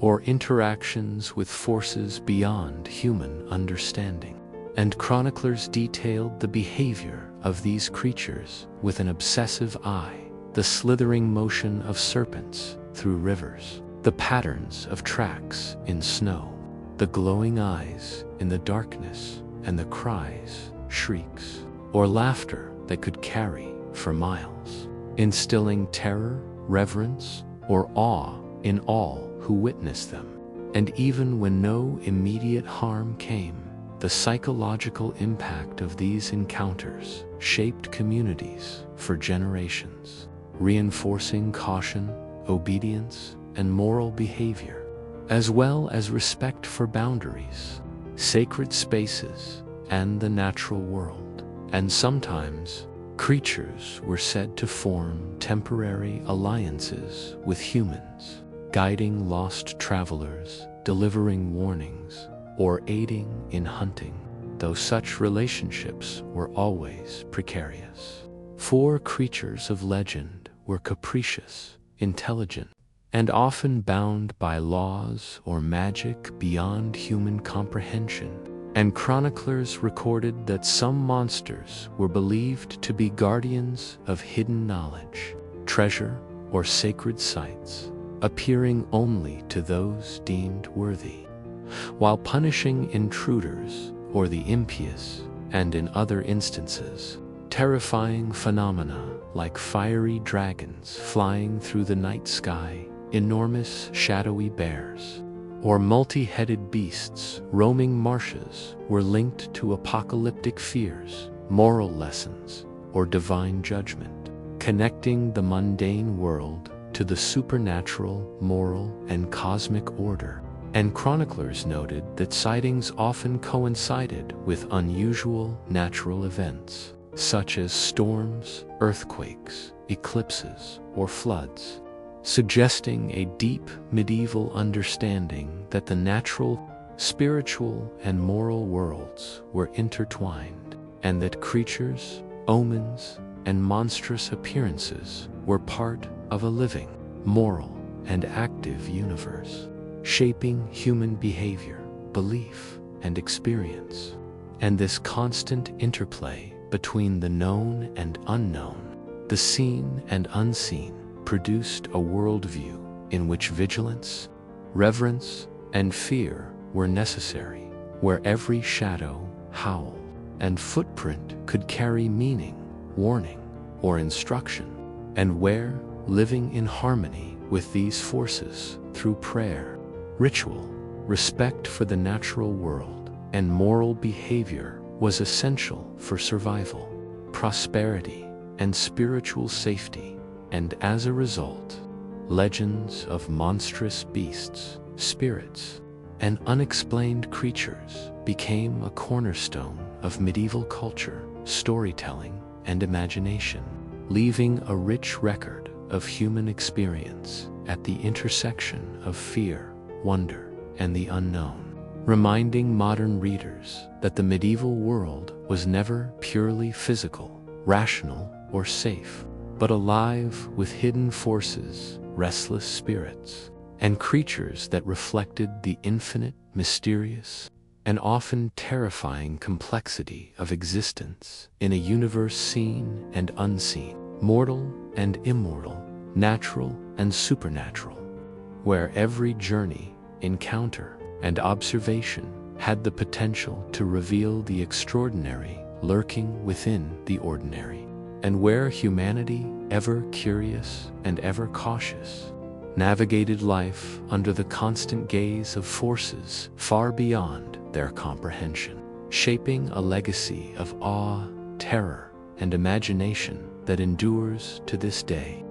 or interactions with forces beyond human understanding. And chroniclers detailed the behavior of these creatures with an obsessive eye, the slithering motion of serpents through rivers, the patterns of tracks in snow, the glowing eyes in the darkness, and the cries, shrieks, or laughter that could carry for miles, instilling terror, reverence, or awe in all who witnessed them. And even when no immediate harm came, the psychological impact of these encounters shaped communities for generations, reinforcing caution, obedience, and moral behavior, as well as respect for boundaries, sacred spaces, and the natural world. And sometimes, creatures were said to form temporary alliances with humans, guiding lost travelers, delivering warnings, or aiding in hunting, though such relationships were always precarious. For creatures of legend were capricious, intelligent, and often bound by laws or magic beyond human comprehension. And chroniclers recorded that some monsters were believed to be guardians of hidden knowledge, treasure, or sacred sites, appearing only to those deemed worthy, while punishing intruders or the impious, and in other instances, terrifying phenomena like fiery dragons flying through the night sky, enormous shadowy bears, or multi-headed beasts roaming marshes were linked to apocalyptic fears, moral lessons, or divine judgment, connecting the mundane world to the supernatural, moral, and cosmic order. And chroniclers noted that sightings often coincided with unusual natural events, such as storms, earthquakes, eclipses, or floods, suggesting a deep medieval understanding that the natural, spiritual, and moral worlds were intertwined, and that creatures, omens, and monstrous appearances were part of a living, moral, and active universe, shaping human behavior, belief, and experience. And this constant interplay between the known and unknown, the seen and unseen, produced a worldview in which vigilance, reverence, and fear were necessary, where every shadow, howl, and footprint could carry meaning, warning, or instruction, and where, living in harmony with these forces through prayer, ritual, respect for the natural world, and moral behavior was essential for survival, prosperity, and spiritual safety. And as a result, legends of monstrous beasts, spirits, and unexplained creatures became a cornerstone of medieval culture, storytelling, and imagination, leaving a rich record of human experience at the intersection of fear, wonder, and the unknown, reminding modern readers that the medieval world was never purely physical, rational, or safe, but alive with hidden forces, restless spirits, and creatures that reflected the infinite, mysterious, and often terrifying complexity of existence in a universe seen and unseen, mortal and immortal, natural and supernatural, where every journey, encounter, and observation had the potential to reveal the extraordinary lurking within the ordinary. And where humanity, ever curious and ever cautious, navigated life under the constant gaze of forces far beyond their comprehension, shaping a legacy of awe, terror, and imagination that endures to this day.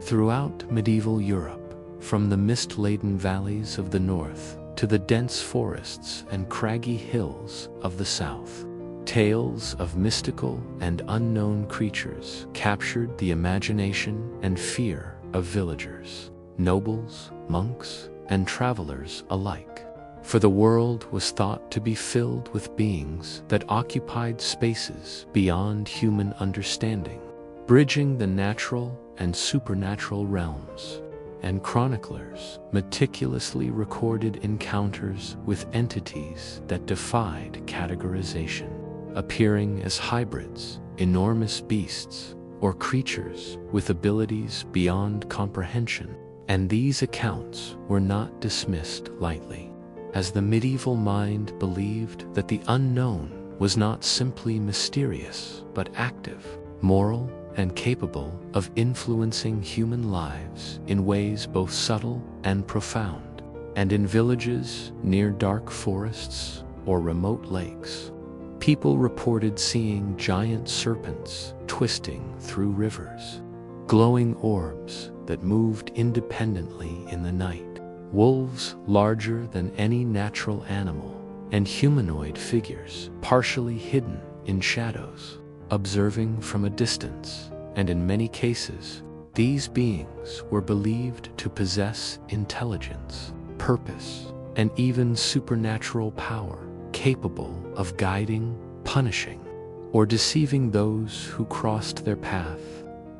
Throughout medieval Europe, from the mist-laden valleys of the north to the dense forests and craggy hills of the south, tales of mystical and unknown creatures captured the imagination and fear of villagers, nobles, monks, and travelers alike. For the world was thought to be filled with beings that occupied spaces beyond human understanding, bridging the natural and supernatural realms. And chroniclers meticulously recorded encounters with entities that defied categorization, appearing as hybrids, enormous beasts, or creatures with abilities beyond comprehension. And these accounts were not dismissed lightly, as the medieval mind believed that the unknown was not simply mysterious, but active, moral, and capable of influencing human lives in ways both subtle and profound. And in villages near dark forests or remote lakes, people reported seeing giant serpents twisting through rivers, glowing orbs that moved independently in the night, wolves larger than any natural animal, and humanoid figures partially hidden in shadows, observing from a distance. And in many cases, these beings were believed to possess intelligence, purpose, and even supernatural power, capable of guiding, punishing, or deceiving those who crossed their path.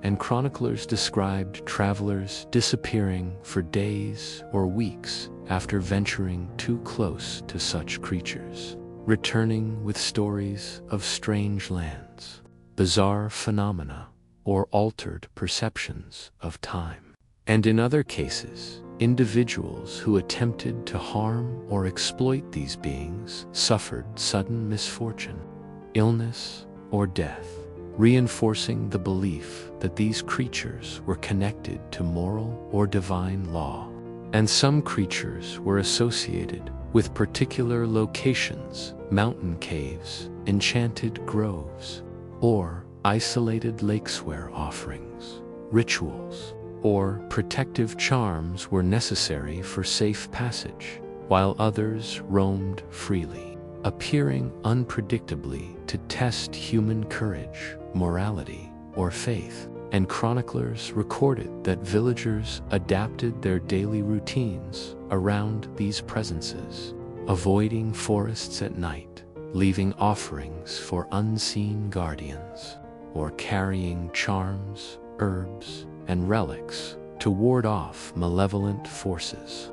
And chroniclers described travelers disappearing for days or weeks after venturing too close to such creatures, returning with stories of strange lands, bizarre phenomena, or altered perceptions of time. And in other cases, individuals who attempted to harm or exploit these beings suffered sudden misfortune, illness, or death, reinforcing the belief that these creatures were connected to moral or divine law. And some creatures were associated with particular locations, mountain caves, enchanted groves, or isolated lakes where offerings, rituals, or protective charms were necessary for safe passage, while others roamed freely, appearing unpredictably to test human courage, morality, or faith. And chroniclers recorded that villagers adapted their daily routines around these presences, avoiding forests at night, leaving offerings for unseen guardians, or carrying charms, herbs, and relics to ward off malevolent forces.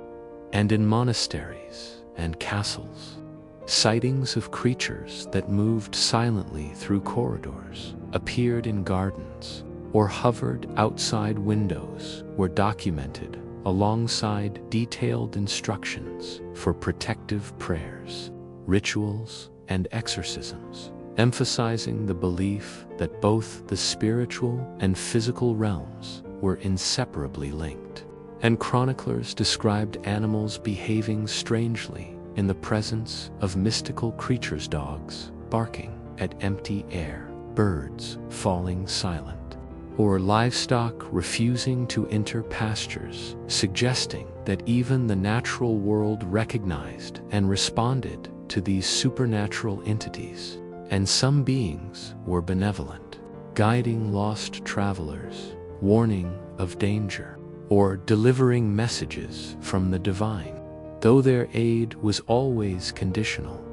And in monasteries and castles, sightings of creatures that moved silently through corridors, appeared in gardens, or hovered outside windows were documented alongside detailed instructions for protective prayers, rituals, and exorcisms, emphasizing the belief that both the spiritual and physical realms were inseparably linked. And chroniclers described animals behaving strangely in the presence of mystical creatures, dogs barking at empty air, birds falling silent, or livestock refusing to enter pastures, suggesting that even the natural world recognized and responded to these supernatural entities. And some beings were benevolent, guiding lost travelers, warning of danger, or delivering messages from the divine, though their aid was always conditional,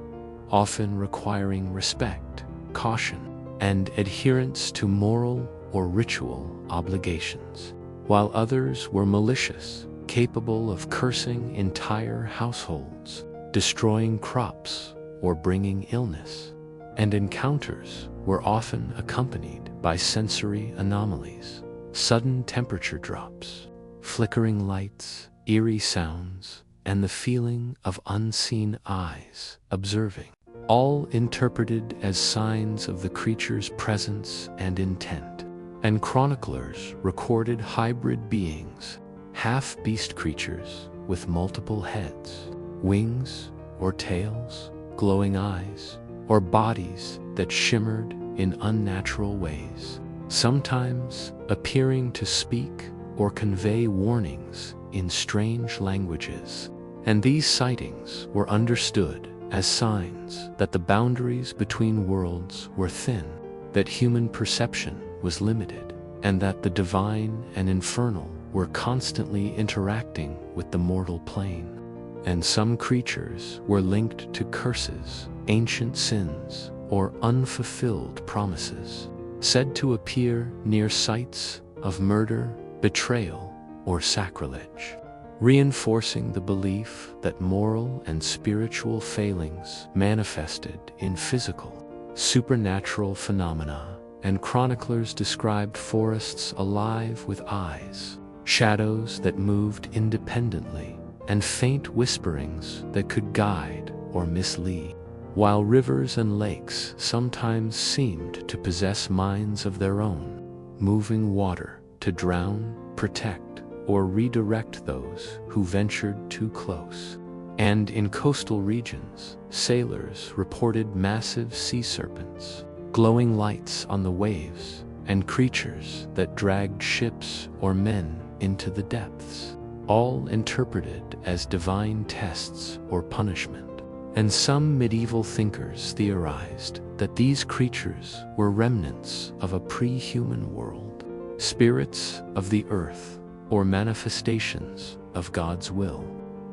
often requiring respect, caution, and adherence to moral or ritual obligations, while others were malicious, capable of cursing entire households, destroying crops, or bringing illness. And encounters were often accompanied by sensory anomalies, sudden temperature drops, flickering lights, eerie sounds, and the feeling of unseen eyes observing, all interpreted as signs of the creature's presence and intent. And chroniclers recorded hybrid beings, half-beast creatures with multiple heads, wings or tails, glowing eyes, or bodies that shimmered in unnatural ways, sometimes appearing to speak or convey warnings in strange languages. And these sightings were understood as signs that the boundaries between worlds were thin, that human perception was limited, and that the divine and infernal were constantly interacting with the mortal plane. And some creatures were linked to curses, ancient sins, or unfulfilled promises, said to appear near sites of murder, betrayal, or sacrilege, reinforcing the belief that moral and spiritual failings manifested in physical, supernatural phenomena. And chroniclers described forests alive with eyes, shadows that moved independently, and faint whisperings that could guide or mislead, while rivers and lakes sometimes seemed to possess minds of their own, moving water to drown, protect, or redirect those who ventured too close. And in coastal regions, sailors reported massive sea serpents, glowing lights on the waves, and creatures that dragged ships or men into the depths, all interpreted as divine tests or punishment. And some medieval thinkers theorized that these creatures were remnants of a pre-human world, spirits of the earth, or manifestations of God's will,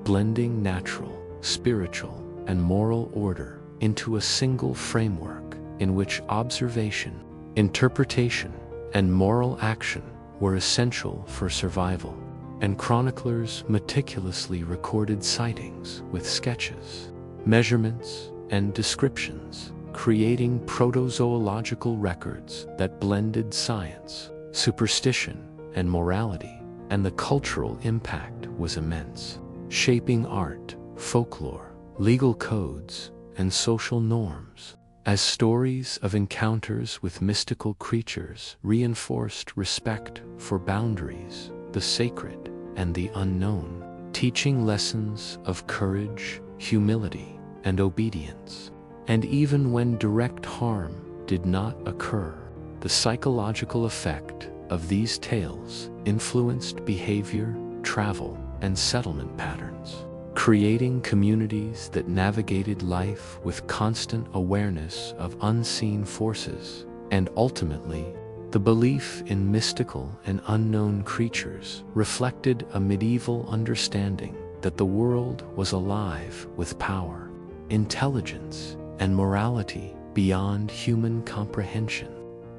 blending natural, spiritual, and moral order into a single framework in which observation, interpretation, and moral action were essential for survival. And chroniclers meticulously recorded sightings with sketches, measurements, and descriptions, creating protozoological records that blended science, superstition, and morality. And the cultural impact was immense, shaping art, folklore, legal codes, and social norms, as stories of encounters with mystical creatures reinforced respect for boundaries, the sacred, and the unknown, teaching lessons of courage, humility, and obedience. And even when direct harm did not occur, the psychological effect of these tales influenced behavior, travel, and settlement patterns, creating communities that navigated life with constant awareness of unseen forces. And ultimately, the belief in mystical and unknown creatures reflected a medieval understanding that the world was alive with power, intelligence, and morality beyond human comprehension,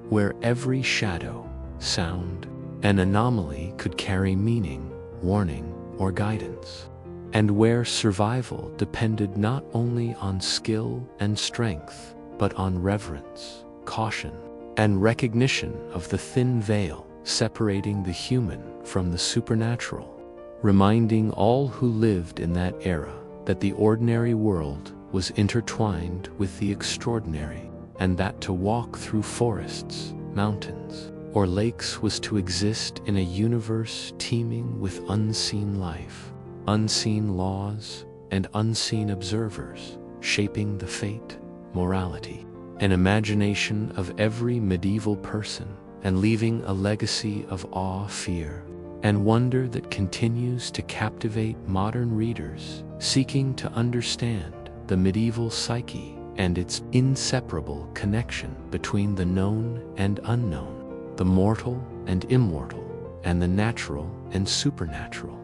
where every shadow, sound, and anomaly could carry meaning, warning, or guidance, and where survival depended not only on skill and strength, but on reverence, caution, and recognition of the thin veil separating the human from the supernatural, reminding all who lived in that era that the ordinary world was intertwined with the extraordinary, and that to walk through forests, mountains, or lakes was to exist in a universe teeming with unseen life, unseen laws, and unseen observers, shaping the fate, morality, and imagination of every medieval person, and leaving a legacy of awe, fear, and wonder that continues to captivate modern readers seeking to understand the medieval psyche and its inseparable connection between the known and unknown, the mortal and immortal, and the natural and supernatural.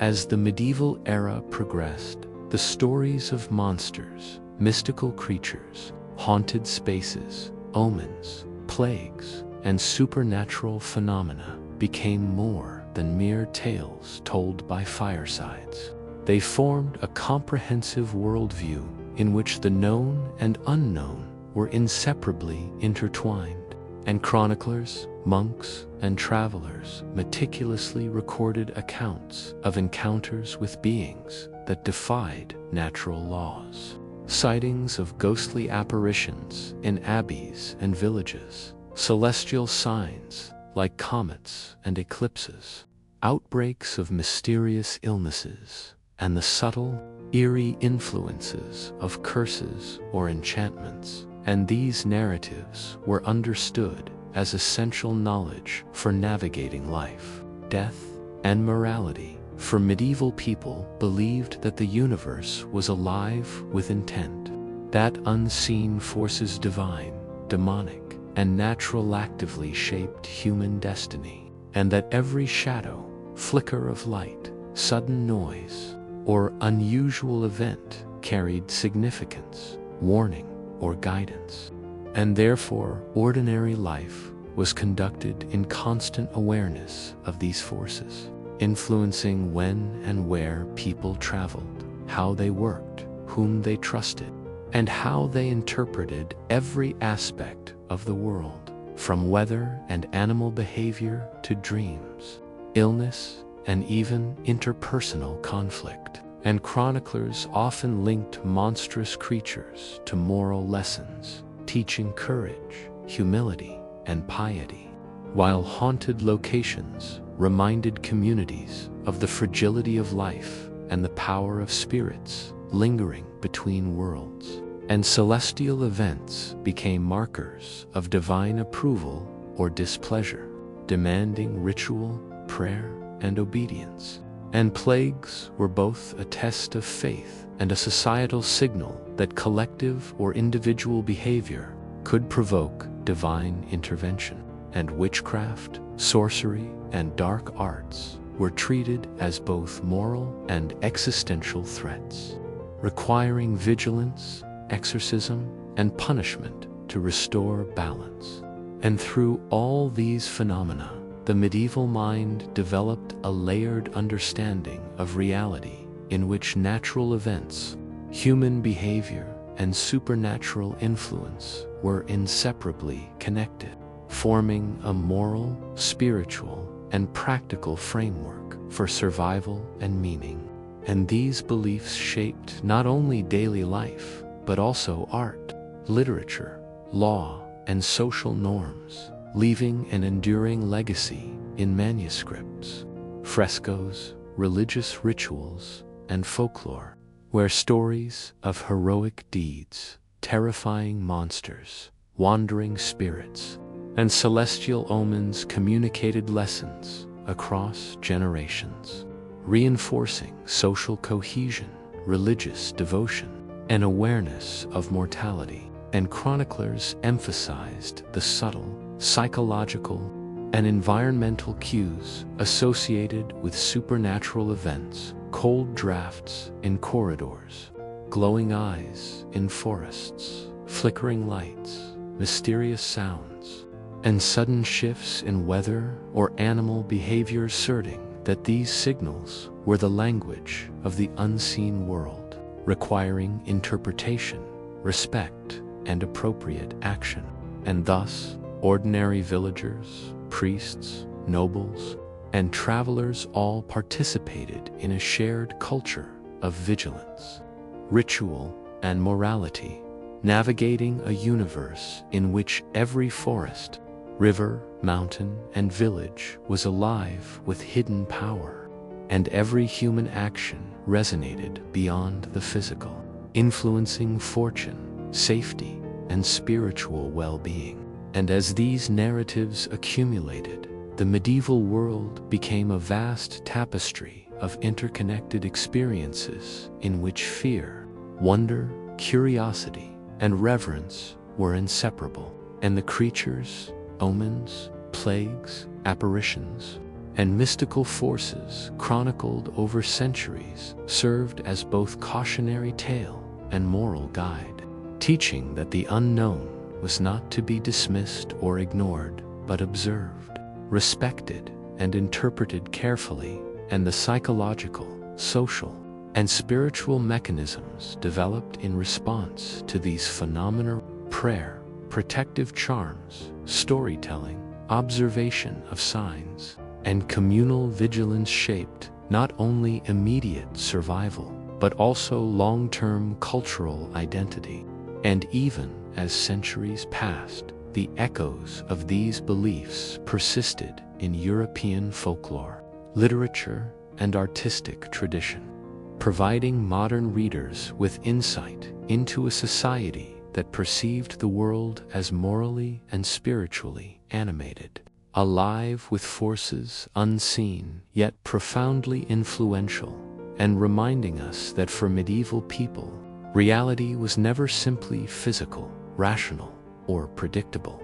As the medieval era progressed, the stories of monsters, mystical creatures, haunted spaces, omens, plagues, and supernatural phenomena became more than mere tales told by firesides. They formed a comprehensive worldview in which the known and unknown were inseparably intertwined, and chroniclers monks, and travelers meticulously recorded accounts of encounters with beings that defied natural laws. Sightings of ghostly apparitions in abbeys and villages, celestial signs like comets and eclipses, outbreaks of mysterious illnesses, and the subtle, eerie influences of curses or enchantments. And these narratives were understood as essential knowledge for navigating life, death, and morality. For medieval people believed that the universe was alive with intent, that unseen forces divine, demonic, and natural actively shaped human destiny, and that every shadow, flicker of light, sudden noise, or unusual event carried significance, warning, or guidance. And therefore, ordinary life was conducted in constant awareness of these forces, influencing when and where people traveled, how they worked, whom they trusted, and how they interpreted every aspect of the world, from weather and animal behavior to dreams, illness, and even interpersonal conflict. And chroniclers often linked monstrous creatures to moral lessons, teaching courage, humility, and piety, while haunted locations reminded communities of the fragility of life and the power of spirits lingering between worlds. And celestial events became markers of divine approval or displeasure, demanding ritual, prayer, and obedience. And plagues were both a test of faith and a societal signal that collective or individual behavior could provoke divine intervention. And witchcraft, sorcery, and dark arts were treated as both moral and existential threats, requiring vigilance, exorcism, and punishment to restore balance. And through all these phenomena, the medieval mind developed a layered understanding of reality in which natural events, human behavior, and supernatural influence were inseparably connected, forming a moral, spiritual, and practical framework for survival and meaning. And these beliefs shaped not only daily life, but also art, literature, law, and social norms, leaving an enduring legacy in manuscripts, frescoes, religious rituals, and folklore, where stories of heroic deeds, terrifying monsters, wandering spirits, and celestial omens communicated lessons across generations, reinforcing social cohesion, religious devotion, and awareness of mortality. And chroniclers emphasized the subtle, psychological, and environmental cues associated with supernatural events, cold drafts in corridors, glowing eyes in forests, flickering lights, mysterious sounds, and sudden shifts in weather or animal behavior, asserting that these signals were the language of the unseen world, requiring interpretation, respect, and appropriate action. And thus, ordinary villagers, priests, nobles, and travelers all participated in a shared culture of vigilance, ritual, and morality, navigating a universe in which every forest, river, mountain, and village was alive with hidden power, and every human action resonated beyond the physical, influencing fortune, safety, and spiritual well-being. And as these narratives accumulated, the medieval world became a vast tapestry of interconnected experiences in which fear, wonder, curiosity, and reverence were inseparable. And the creatures, omens, plagues, apparitions, and mystical forces chronicled over centuries served as both cautionary tale and moral guide, teaching that the unknown was not to be dismissed or ignored, but observed, respected, and interpreted carefully. And the psychological, social, and spiritual mechanisms developed in response to these phenomena: prayer, protective charms, storytelling, observation of signs, and communal vigilance shaped not only immediate survival, but also long-term cultural identity. And even as centuries passed, the echoes of these beliefs persisted in European folklore, literature, and artistic tradition, providing modern readers with insight into a society that perceived the world as morally and spiritually animated, alive with forces unseen yet profoundly influential, and reminding us that for medieval people, reality was never simply physical, rational, or predictable,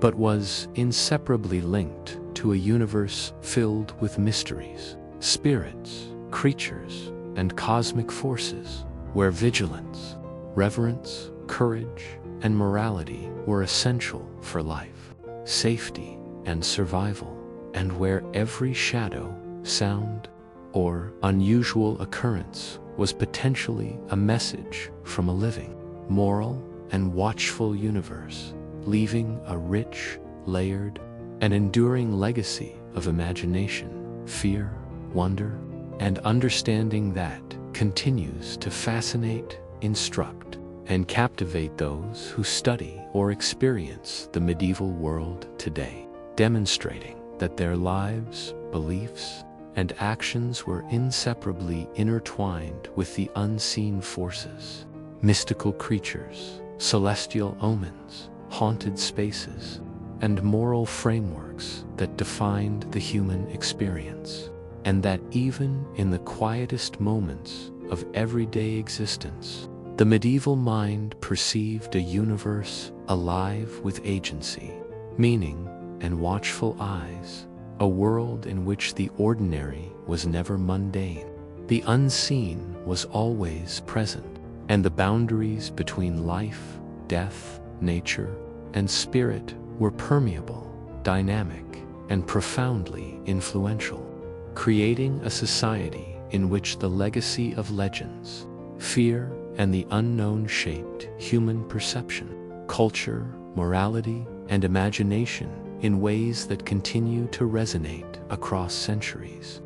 but was inseparably linked to a universe filled with mysteries, spirits, creatures, and cosmic forces, where vigilance, reverence, courage, and morality were essential for life, safety, and survival, and where every shadow, sound, or unusual occurrence was potentially a message from a living, moral, and watchful universe, leaving a rich, layered, and enduring legacy of imagination, fear, wonder, and understanding that continues to fascinate, instruct, and captivate those who study or experience the medieval world today, demonstrating that their lives, beliefs, and actions were inseparably intertwined with the unseen forces, mystical creatures, celestial omens, haunted spaces, and moral frameworks that defined the human experience, and that even in the quietest moments of everyday existence, the medieval mind perceived a universe alive with agency, meaning, and watchful eyes, a world in which the ordinary was never mundane, the unseen was always present, and the boundaries between life, death, nature, and spirit were permeable, dynamic, and profoundly influential, creating a society in which the legacy of legends, fear, and the unknown shaped human perception, culture, morality, and imagination in ways that continue to resonate across centuries.